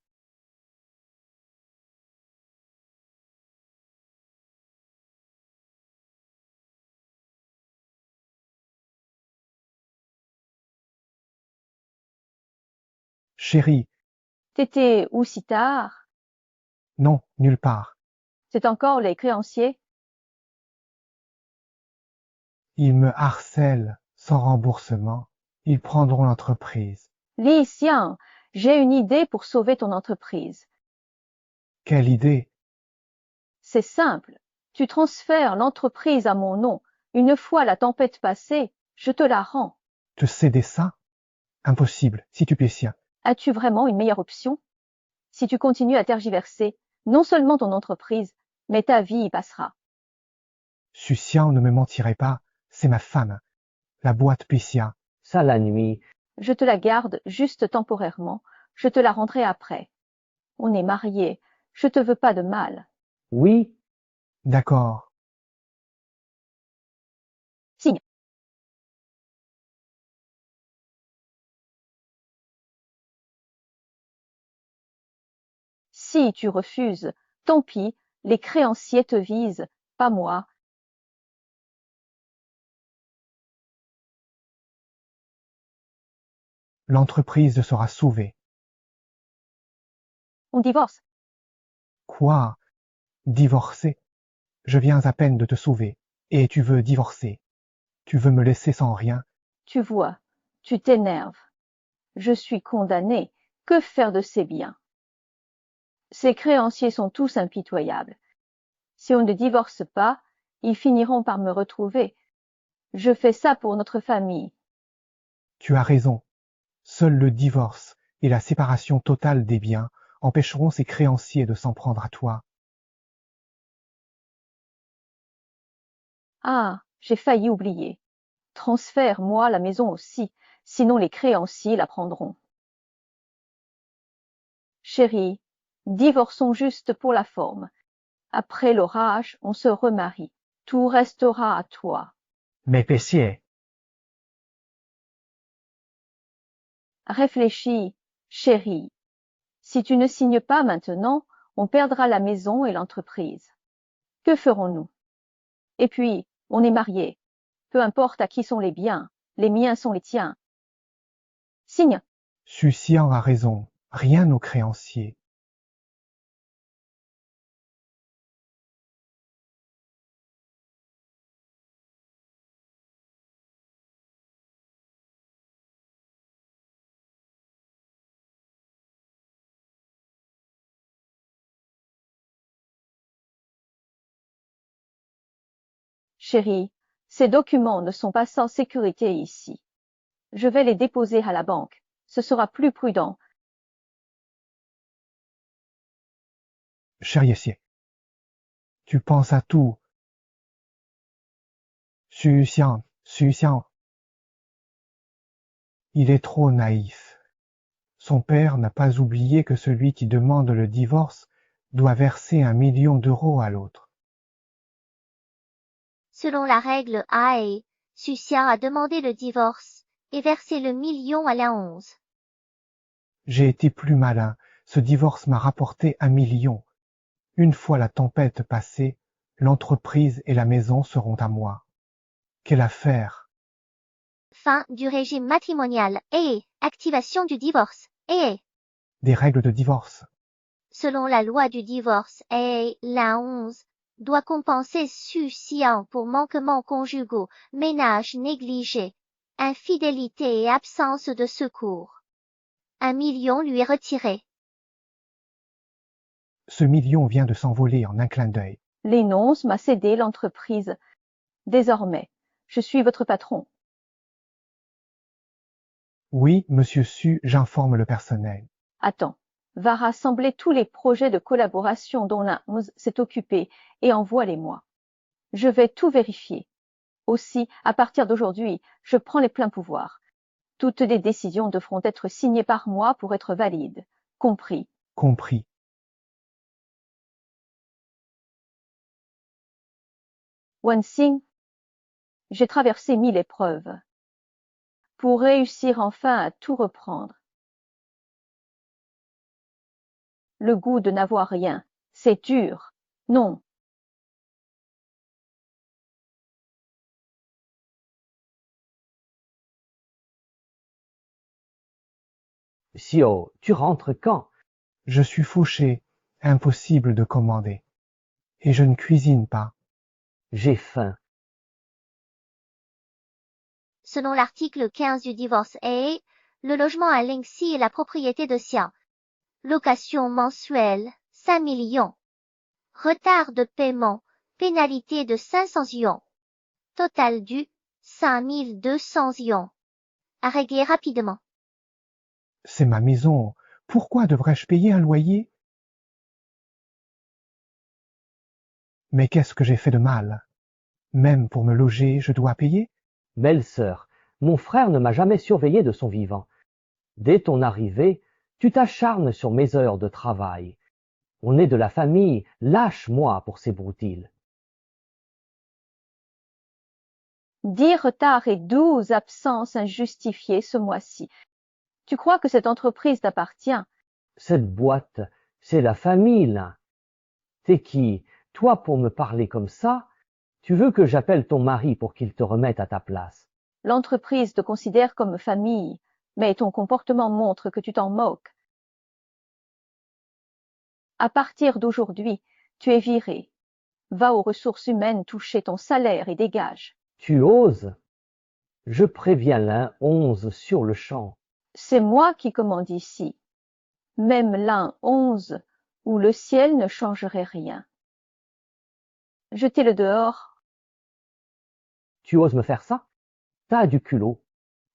Chérie, T'étais où si tard? non, nulle part. C'est encore les créanciers? Ils me harcèlent sans remboursement. Ils prendront l'entreprise. Li Xiang, j'ai une idée pour sauver ton entreprise. Quelle idée! C'est simple. Tu transfères l'entreprise à mon nom. Une fois la tempête passée, je te la rends. Te céder ça? Impossible, si tu Pétien. As-tu vraiment une meilleure option? Si tu continues à tergiverser, non seulement ton entreprise, mais ta vie y passera. Sucian ne me mentirait pas, c'est ma femme. La boîte Pétia. Ça la nuit. Je te la garde juste temporairement, je te la rendrai après. On est mariés, je te veux pas de mal. Oui, D'accord. Signe. Si tu refuses, tant pis, les créanciers te visent, pas moi. L'entreprise sera sauvée. On divorce. Quoi? Divorcer? Je viens à peine de te sauver. Et tu veux divorcer. Tu veux me laisser sans rien. Tu vois, tu t'énerves. Je suis condamné. Que faire de ces biens? Ces créanciers sont tous impitoyables. Si on ne divorce pas, ils finiront par me retrouver. Je fais ça pour notre famille. Tu as raison. Seul le divorce et la séparation totale des biens empêcheront ces créanciers de s'en prendre à toi. Ah, j'ai failli oublier. Transfère-moi la maison aussi, sinon les créanciers la prendront. Chérie, divorçons juste pour la forme. Après l'orage, on se remarie. Tout restera à toi. Mais Pessier, Réfléchis, chérie. Si tu ne signes pas maintenant, on perdra la maison et l'entreprise. Que ferons-nous? Et puis, on est mariés. Peu importe à qui sont les biens, les miens sont les tiens. Signe. Sucian a raison. Rien aux créanciers. Chérie, ces documents ne sont pas sans sécurité ici. Je vais les déposer à la banque. Ce sera plus prudent. Chérie, tu penses à tout. Sucian. Il est trop naïf. Son père n'a pas oublié que celui qui demande le divorce doit verser 1 million d'euros à l'autre. Selon la règle AE, Sucia a demandé le divorce et versé le million à la 11. J'ai été plus malin. Ce divorce m'a rapporté 1 million. Une fois la tempête passée, l'entreprise et la maison seront à moi. Quelle affaire! Fin du régime matrimonial et activation du divorce et Des règles de divorce. selon la loi du divorce et la 11 doit compenser Sucia pour manquements conjugaux, ménage négligé, infidélité et absence de secours. 1 million lui est retiré. Ce million vient de s'envoler en un clin d'œil. L'énonce m'a cédé l'entreprise. Désormais, je suis votre patron. Oui, monsieur Su, j'informe le personnel. Attends, va rassembler tous les projets de collaboration dont l'A11 s'est occupé et envoie-les-moi. Je vais tout vérifier. Aussi, à partir d'aujourd'hui, je prends les pleins pouvoirs. Toutes les décisions devront être signées par moi pour être valides. Compris. Compris. Wan-Xing, j'ai traversé 1000 épreuves pour réussir enfin à tout reprendre. Le goût de n'avoir rien, c'est dur. Non. Xiao, tu rentres quand? Je suis fauché, impossible de commander. Et je ne cuisine pas. J'ai faim. Selon l'article 15 du divorce A, le logement à Lingxi est la propriété de Xia. Location mensuelle, 5 millions. Retard de paiement, pénalité de 500 yuans. Total dû, 5200 yuans. À régler rapidement. C'est ma maison. Pourquoi devrais-je payer un loyer? Mais qu'est-ce que j'ai fait de mal? Même pour me loger, je dois payer? Belle-sœur, mon frère ne m'a jamais surveillé de son vivant. Dès ton arrivée, tu t'acharnes sur mes heures de travail. On est de la famille, lâche-moi pour ces broutiles. 10 retards et 12 absences injustifiées ce mois-ci. Tu crois que cette entreprise t'appartient? Cette boîte, c'est la famille, là. T'es qui, toi, pour me parler comme ça? Tu veux que j'appelle ton mari pour qu'il te remette à ta place? L'entreprise te considère comme famille, mais ton comportement montre que tu t'en moques. À partir d'aujourd'hui, tu es viré. Va aux ressources humaines toucher ton salaire et dégage. Tu oses? Je préviens l'A11 sur le champ. C'est moi qui commande ici. Même l'A11 où le ciel ne changerait rien. Jetez-le dehors. Tu oses me faire ça? T'as du culot.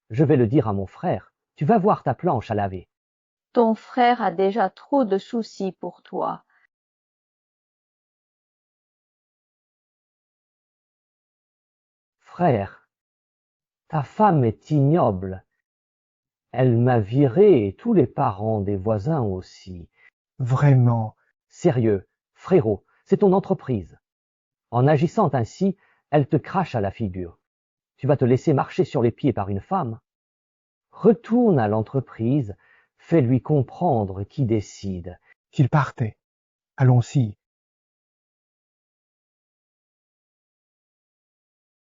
Je vais le dire à mon frère. Tu vas voir ta planche à laver. Ton frère a déjà trop de soucis pour toi. Frère, ta femme est ignoble. Elle m'a viré et tous les parents des voisins aussi. Vraiment? Sérieux, frérot, c'est ton entreprise. En agissant ainsi, elle te crache à la figure. Tu vas te laisser marcher sur les pieds par une femme? Retourne à l'entreprise, fais-lui comprendre qui décide. Qu'il partait. Allons-y.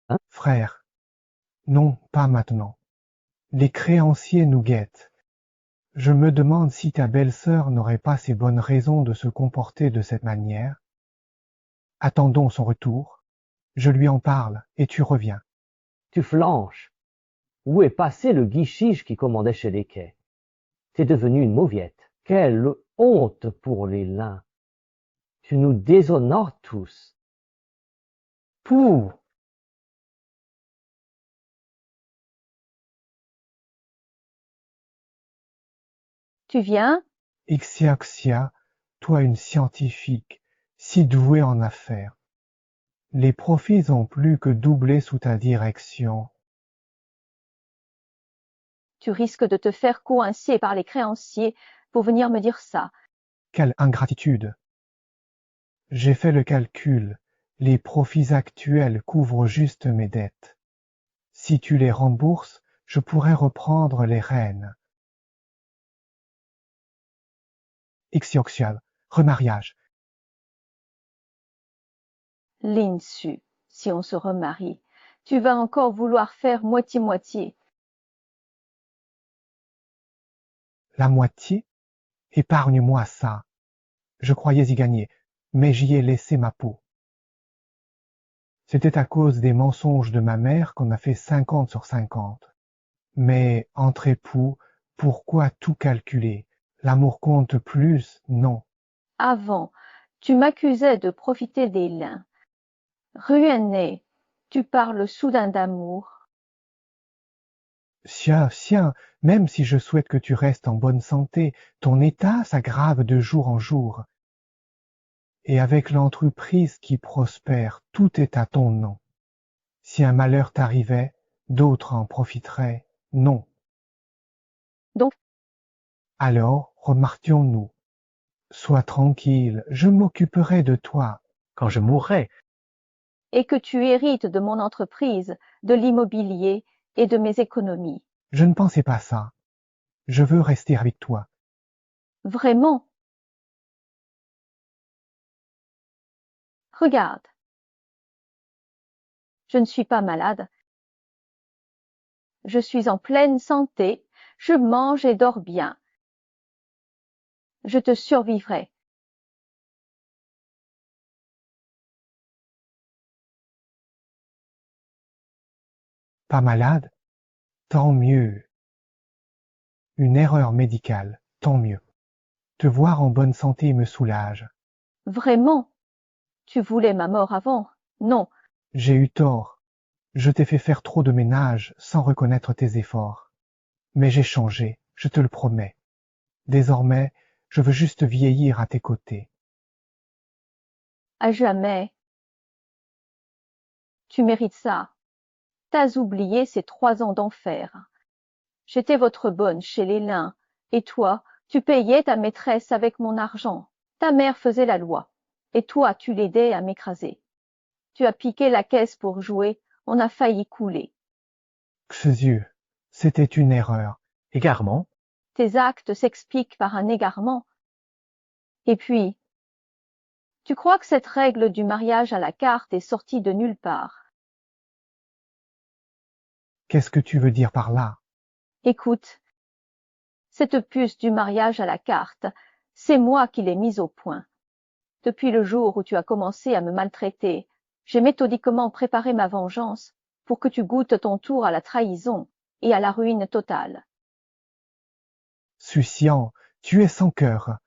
Hein? Frère. Non, pas maintenant. Les créanciers nous guettent. Je me demande si ta belle-sœur n'aurait pas ses bonnes raisons de se comporter de cette manière. Attendons son retour. Je lui en parle et tu reviens. Tu flanches. Où est passé le guichiche qui commandait chez les quais? T'es devenu une mauviette. Quelle honte pour les lins. Tu nous déshonores tous. Pouh! Tu viens? Ixia, toi une scientifique, si douée en affaires. Les profits ont plus que doublé sous ta direction. Tu risques de te faire coincer par les créanciers pour venir me dire ça. Quelle ingratitude! J'ai fait le calcul. Les profits actuels couvrent juste mes dettes. Si tu les rembourses, je pourrais reprendre les rênes. Ixioxial, remariage. Linsu, si on se remarie, tu vas encore vouloir faire moitié-moitié. La moitié? Épargne-moi ça. Je croyais y gagner, mais j'y ai laissé ma peau. C'était à cause des mensonges de ma mère qu'on a fait 50 sur 50. Mais entre époux, pourquoi tout calculer? L'amour compte plus? Non. Avant, Tu m'accusais de profiter des lins. Ruiné, tu parles soudain d'amour. Sien, même si je souhaite que tu restes en bonne santé, ton état s'aggrave de jour en jour. Et avec l'entreprise qui prospère, tout est à ton nom. Si un malheur t'arrivait, d'autres en profiteraient. Non. Donc, alors, remarquions-nous. Sois tranquille, je m'occuperai de toi. Quand je mourrai, et que tu hérites de mon entreprise, de l'immobilier et de mes économies. Je ne pensais pas ça. Je veux rester avec toi. Vraiment? Regarde. Je ne suis pas malade. Je suis en pleine santé. Je mange et dors bien. Je te survivrai. Pas malade? Tant mieux. Une erreur médicale, tant mieux. Te voir en bonne santé me soulage. Vraiment? Tu voulais ma mort avant? Non. J'ai eu tort. Je t'ai fait faire trop de ménage sans reconnaître tes efforts. Mais j'ai changé, je te le promets. Désormais, je veux juste vieillir à tes côtés. À jamais. Tu mérites ça. T'as oublié ces 3 ans d'enfer. J'étais votre bonne chez les lins, et toi, tu payais ta maîtresse avec mon argent. Ta mère faisait la loi, et toi, tu l'aidais à m'écraser. Tu as piqué la caisse pour jouer, on a failli couler. Xusiu, c'était une erreur. égarement, Tes actes s'expliquent par un égarement. Et puis, tu crois que cette règle du mariage à la carte est sortie de nulle part. Qu'est-ce que tu veux dire par là? Écoute, cette puce du mariage à la carte, c'est moi qui l'ai mise au point. Depuis le jour où tu as commencé à me maltraiter, j'ai méthodiquement préparé ma vengeance pour que tu goûtes ton tour à la trahison et à la ruine totale. Suciant, tu es sans cœur.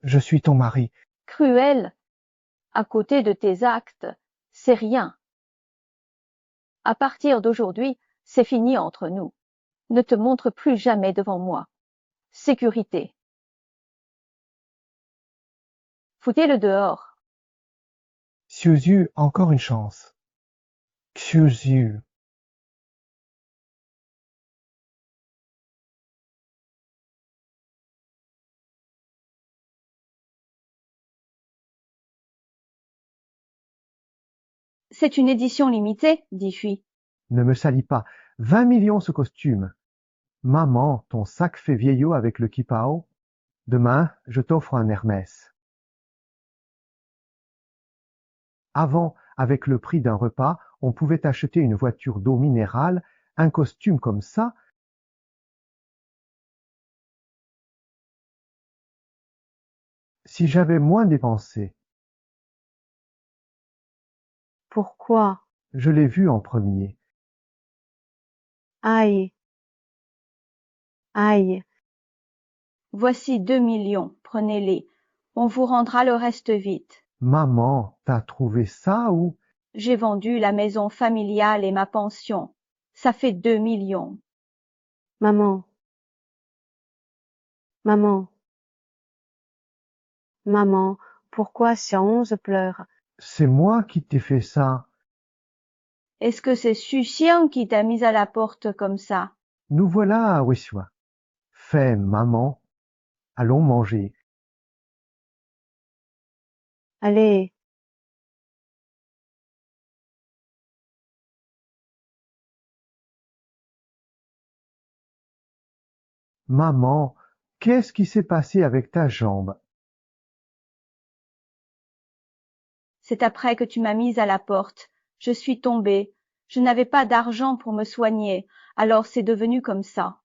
Je suis ton mari. Cruel, à côté de tes actes, c'est rien. À partir d'aujourd'hui, c'est fini entre nous. Ne te montre plus jamais devant moi. Sécurité. Foutez-le dehors. Xusiu, encore une chance. Xusiu. C'est une édition limitée, dit Fui. Ne me salis pas. 20 millions ce costume. Maman, ton sac fait vieillot avec le kipao. Demain, je t'offre un Hermès. Avant, avec le prix d'un repas, on pouvait acheter une voiture d'eau minérale, un costume comme ça. Si j'avais moins dépensé. Pourquoi? Je l'ai vu en premier. Aïe. Aïe. Voici 2 millions, prenez-les. On vous rendra le reste vite. Maman, t'as trouvé ça ou? J'ai vendu la maison familiale et ma pension. Ça fait 2 millions. Maman. Maman. Maman, pourquoi Xiaonze pleure? C'est moi qui t'ai fait ça. Est-ce que c'est Suxian qui t'a mise à la porte comme ça? Nous voilà à Weshua. Fais, maman. Allons manger. Allez. Maman, qu'est-ce qui s'est passé avec ta jambe? C'est après que tu m'as mise à la porte. Je suis tombée. Je n'avais pas d'argent pour me soigner, alors c'est devenu comme ça.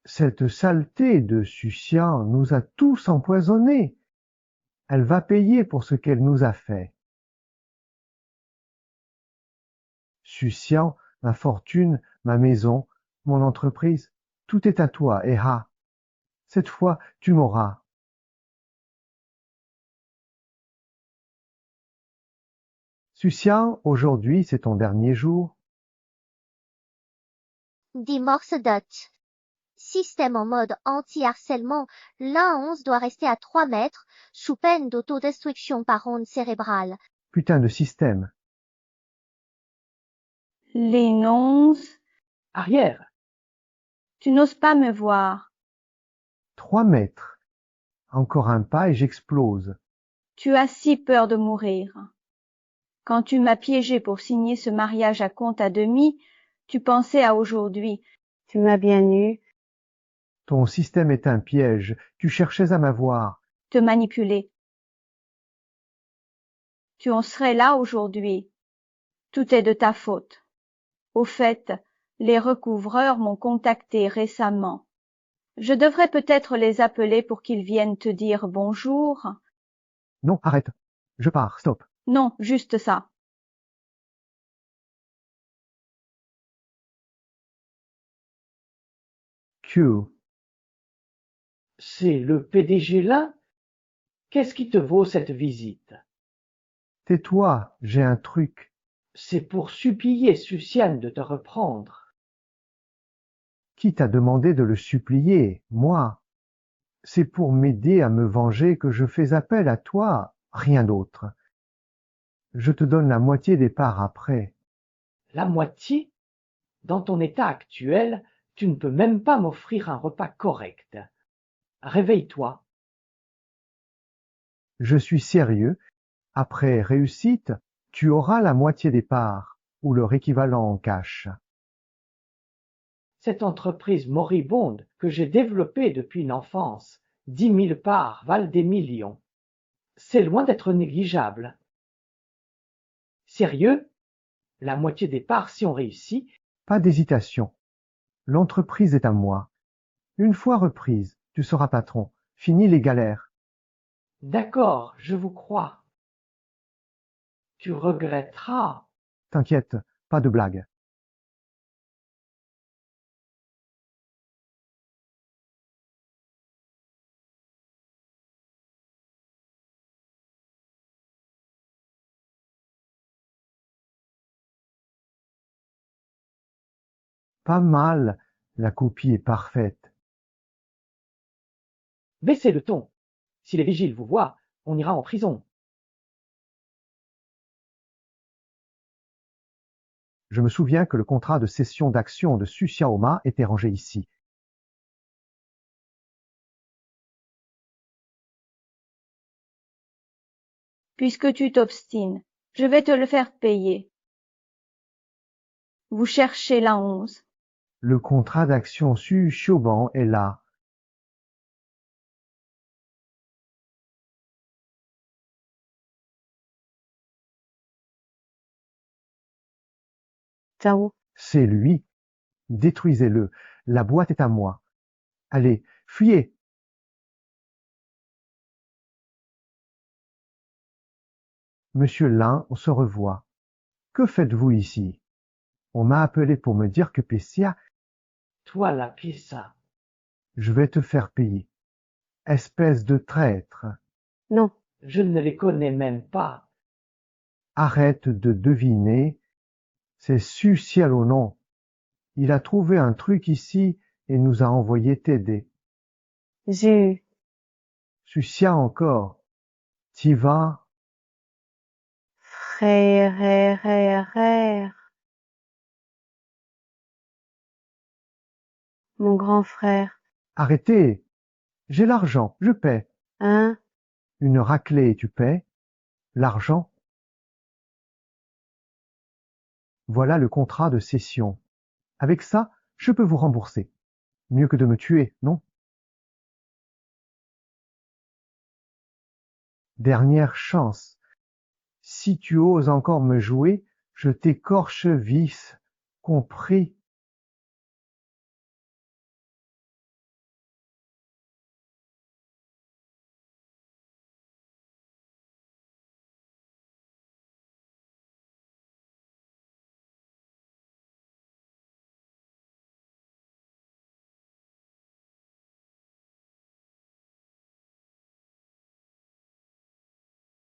Cette saleté de Sucian nous a tous empoisonnés. Elle va payer pour ce qu'elle nous a fait. Sucian, ma fortune, ma maison, mon entreprise, tout est à toi, Eha. Cette fois, tu m'auras. Sucian, aujourd'hui c'est ton dernier jour. Dit Morse Dot. Système en mode anti-harcèlement, l'A11 doit rester à 3 mètres, sous peine d'autodestruction par onde cérébrale. Putain de système. Les nonzes, Arrière. tu n'oses pas me voir. 3 mètres. Encore un pas et j'explose. Tu as si peur de mourir. Quand tu m'as piégé pour signer ce mariage à compte à demi, tu pensais à aujourd'hui. Tu m'as bien eu. Ton système est un piège. Tu cherchais à m'avoir. Te manipuler. Tu en serais là aujourd'hui. Tout est de ta faute. Au fait, les recouvreurs m'ont contacté récemment. Je devrais peut-être les appeler pour qu'ils viennent te dire bonjour. Non, arrête. Je pars, stop. Non, juste ça. Q. C'est le PDG là? Qu'est-ce qui te vaut cette visite? Tais-toi, j'ai un truc. C'est pour supplier Suciane de te reprendre. Qui t'a demandé de le supplier? Moi. C'est pour m'aider à me venger que je fais appel à toi, rien d'autre. Je te donne la moitié des parts après. La moitié? Dans ton état actuel, tu ne peux même pas m'offrir un repas correct. Réveille-toi. Je suis sérieux. Après réussite, tu auras la moitié des parts, ou leur équivalent en cash. Cette entreprise moribonde que j'ai développée depuis l'enfance, 10 000 parts valent des millions. C'est loin d'être négligeable. Sérieux? La moitié des parts si on réussit? Pas d'hésitation. L'entreprise est à moi. Une fois reprise, tu seras patron. Fini les galères. D'accord, je vous crois. Tu regretteras. T'inquiète, pas de blague. Pas mal, la copie est parfaite. Baissez le ton. Si les vigiles vous voient, on ira en prison. Je me souviens que le contrat de cession d'actions de Suciaoma était rangé ici. Puisque tu t'obstines, je vais te le faire payer. Vous cherchez la 11. Le contrat d'action Sucioban est là. Ciao. C'est lui. Détruisez-le. La boîte est à moi. Allez, fuyez. Monsieur Lin, on se revoit. Que faites-vous ici? On m'a appelé pour me dire que Pessia, Toi la pissa. je vais te faire payer. Espèce de traître. Non. Je ne les connais même pas. Arrête de deviner. C'est Suciel au nom. Il a trouvé un truc ici et nous a envoyé t'aider. J'ai Sucia encore. T'y vas? frère. Mon grand frère. Arrêtez. J'ai l'argent, je paie. Hein? Une raclée, tu paies. L'argent. Voilà le contrat de cession. Avec ça, je peux vous rembourser. Mieux que de me tuer, non? Dernière chance. Si tu oses encore me jouer, je t'écorche vif. Compris?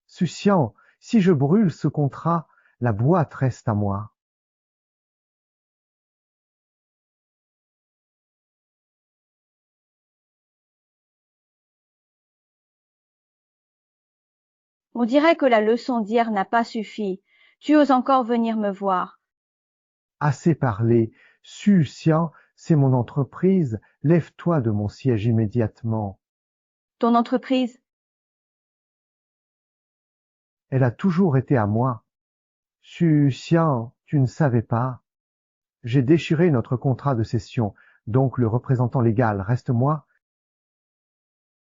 Sucian, si je brûle ce contrat, la boîte reste à moi. On dirait que la leçon d'hier n'a pas suffi. Tu oses encore venir me voir. Assez parlé. Sucian, c'est mon entreprise. Lève-toi de mon siège immédiatement. Ton entreprise? Elle a toujours été à moi. Sucian, tu ne savais pas. J'ai déchiré notre contrat de cession, donc le représentant légal reste moi.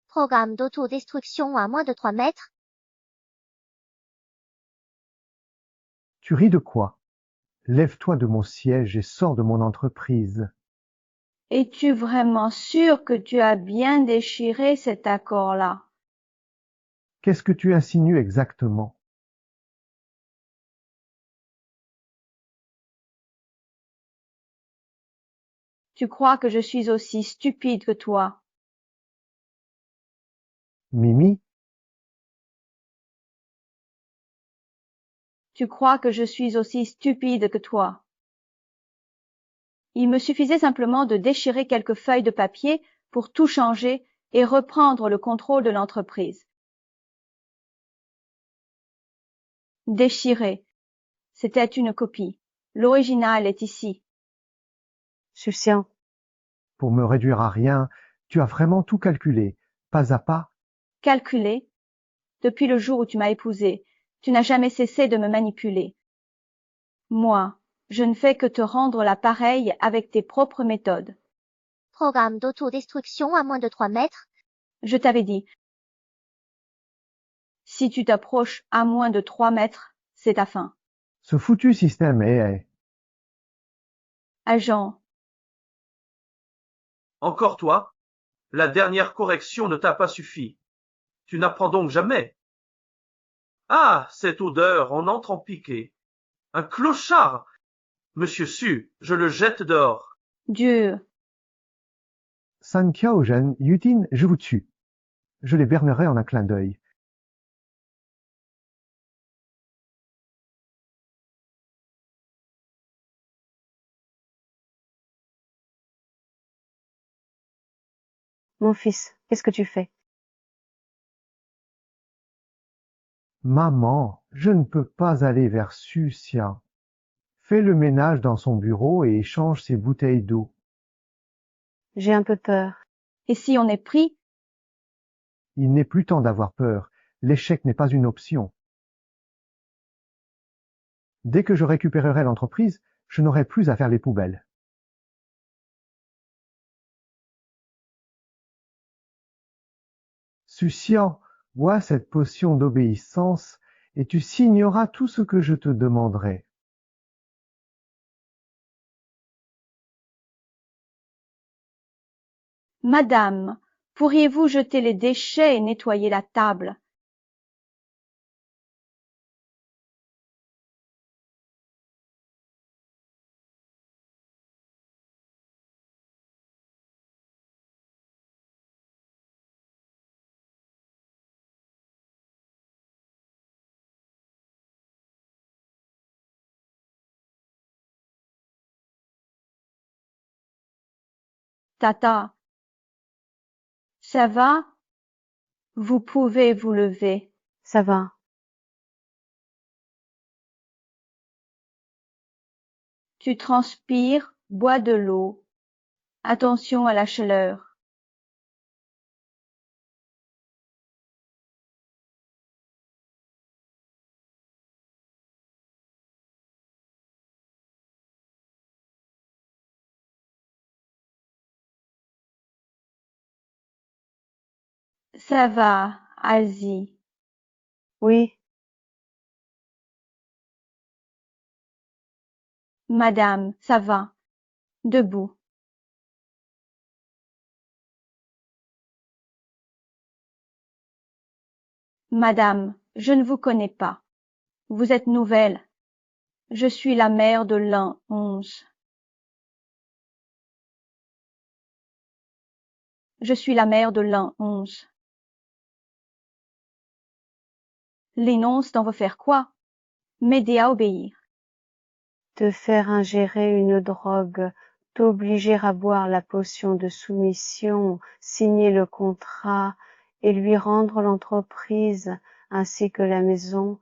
Programme d'autodestruction à moins de 3 mètres. Tu ris de quoi? Lève-toi de mon siège et sors de mon entreprise. Es-tu vraiment sûr que tu as bien déchiré cet accord-là? Qu'est-ce que tu insinues exactement? Tu crois que je suis aussi stupide que toi? Mimi? Tu crois que je suis aussi stupide que toi? Il me suffisait simplement de déchirer quelques feuilles de papier pour tout changer et reprendre le contrôle de l'entreprise. Déchirer. C'était une copie. L'original est ici. Sucian. Pour me réduire à rien, tu as vraiment tout calculé, pas à pas. Calculé. Depuis le jour où tu m'as épousé, tu n'as jamais cessé de me manipuler. Moi, je ne fais que te rendre la pareille avec tes propres méthodes. Programme d'autodestruction à moins de 3 mètres. Je t'avais dit. Si tu t'approches à moins de 3 mètres, c'est ta fin. Ce foutu système est... Agent. Encore toi? La dernière correction ne t'a pas suffi. Tu n'apprends donc jamais. Ah, cette odeur, on entre en piqué. Un clochard! Monsieur Su, je le jette dehors. Dieu. Sankiaogen, Yutin, je vous tue. Je les bernerai en un clin d'œil. Mon fils, qu'est-ce que tu fais? Maman, je ne peux pas aller vers Sucia. Fais le ménage dans son bureau et échange ses bouteilles d'eau. J'ai un peu peur. Et si on est pris? Il n'est plus temps d'avoir peur. L'échec n'est pas une option. Dès que je récupérerai l'entreprise, je n'aurai plus à faire les poubelles. Sucian, bois cette potion d'obéissance et tu signeras tout ce que je te demanderai. Madame, pourriez-vous jeter les déchets et nettoyer la table? Tata. Ça va? Vous pouvez vous lever. Ça va. Tu transpires, bois de l'eau. Attention à la chaleur. Ça va, Asie. Oui. Madame, ça va. Debout. Madame, je ne vous connais pas. Vous êtes nouvelle. Je suis la mère de l'an 11. Je suis la mère de l'an 11. L'énonce d'en veut faire quoi? m'aider à obéir. Te faire ingérer une drogue, t'obliger à boire la potion de soumission, signer le contrat et lui rendre l'entreprise ainsi que la maison.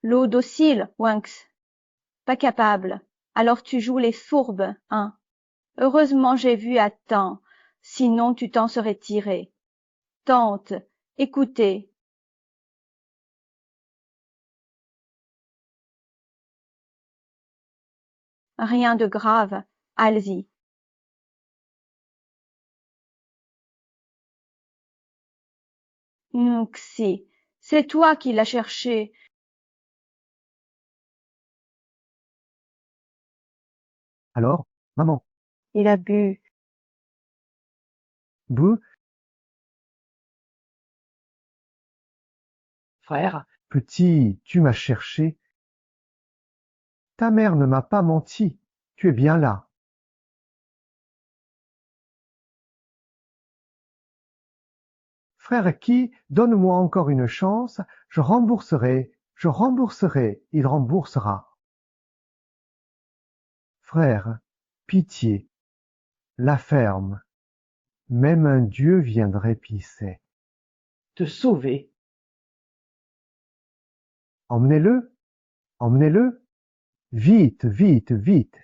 L'eau docile, Winx. Pas capable. Alors tu joues les fourbes, hein. Heureusement j'ai vu à temps, sinon tu t'en serais tiré. Tante, écoutez. Rien de grave, allez-y. Nxi, c'est toi qui l'as cherché. Alors, maman, Il a bu. bu, Frère, petit, tu m'as cherché. Ta mère ne m'a pas menti, tu es bien là. Frère qui, donne-moi encore une chance, je rembourserai, il remboursera. Frère, pitié, la ferme, même un Dieu viendrait pisser. te sauver. Emmenez-le, emmenez-le, vite, vite, vite.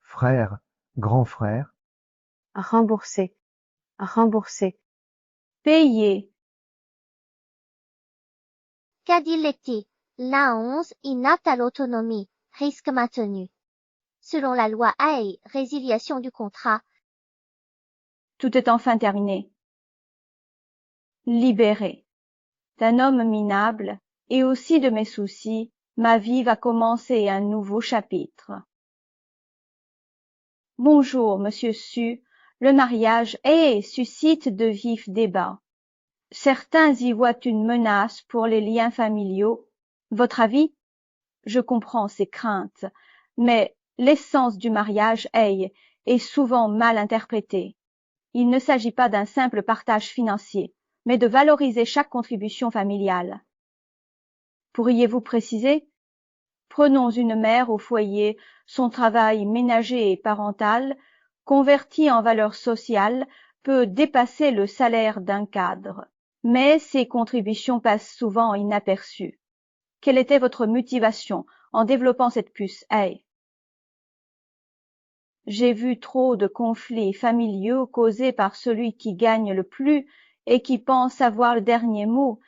Frère, grand frère, À rembourser. À rembourser. Payez. Cadilletti, la 11 inapte à l'autonomie, risque maintenu. Selon la loi Hay, résiliation du contrat. Tout est enfin terminé. Libéré. D'un homme minable, et aussi de mes soucis, ma vie va commencer un nouveau chapitre. Bonjour, monsieur Su. Le mariage suscite de vifs débats. Certains y voient une menace pour les liens familiaux. Votre avis? Je comprends ces craintes, mais l'essence du mariage est souvent mal interprétée. Il ne s'agit pas d'un simple partage financier, mais de valoriser chaque contribution familiale. Pourriez-vous préciser? Prenons une mère au foyer, son travail ménager et parental, converti en valeur sociale, peut dépasser le salaire d'un cadre. Mais ces contributions passent souvent inaperçues. Quelle était votre motivation en développant cette puce Hay? J'ai vu trop de conflits familiaux causés par celui qui gagne le plus et qui pense avoir le dernier mot.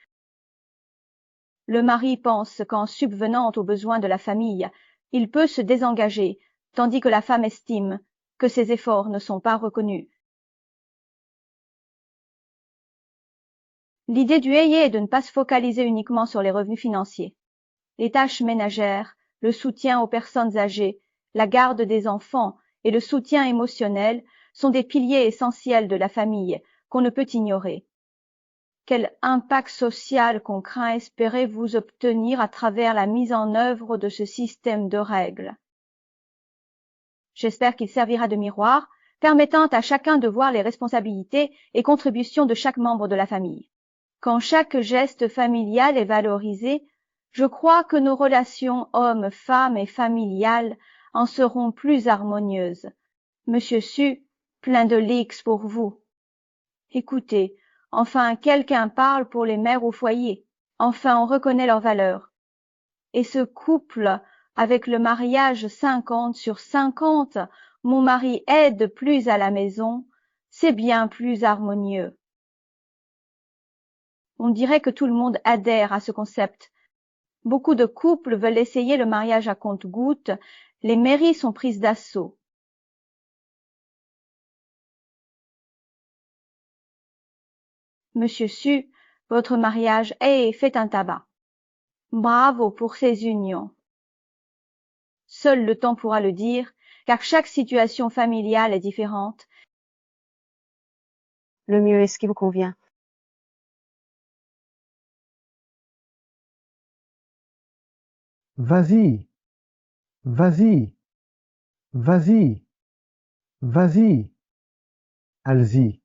Le mari pense qu'en subvenant aux besoins de la famille, il peut se désengager, tandis que la femme estime que ses efforts ne sont pas reconnus. L'idée du Hay est de ne pas se focaliser uniquement sur les revenus financiers. Les tâches ménagères, le soutien aux personnes âgées, la garde des enfants et le soutien émotionnel sont des piliers essentiels de la famille qu'on ne peut ignorer. Quel impact social qu'on craint espérez-vous obtenir à travers la mise en œuvre de ce système de règles? J'espère qu'il servira de miroir, permettant à chacun de voir les responsabilités et contributions de chaque membre de la famille. Quand chaque geste familial est valorisé, je crois que nos relations hommes-femmes et familiales en seront plus harmonieuses. Monsieur Su, plein de leaks pour vous. Écoutez, enfin quelqu'un parle pour les mères au foyer. Enfin on reconnaît leur valeur. Et ce couple, avec le mariage 50/50, mon mari aide plus à la maison, c'est bien plus harmonieux. On dirait que tout le monde adhère à ce concept. Beaucoup de couples veulent essayer le mariage à compte-gouttes, les mairies sont prises d'assaut. Monsieur Su, votre mariage est fait un tabac. Bravo pour ces unions. Seul le temps pourra le dire, car chaque situation familiale est différente. Le mieux est ce qui vous convient. vas-y, vas-y, vas-y, vas-y, allez-y.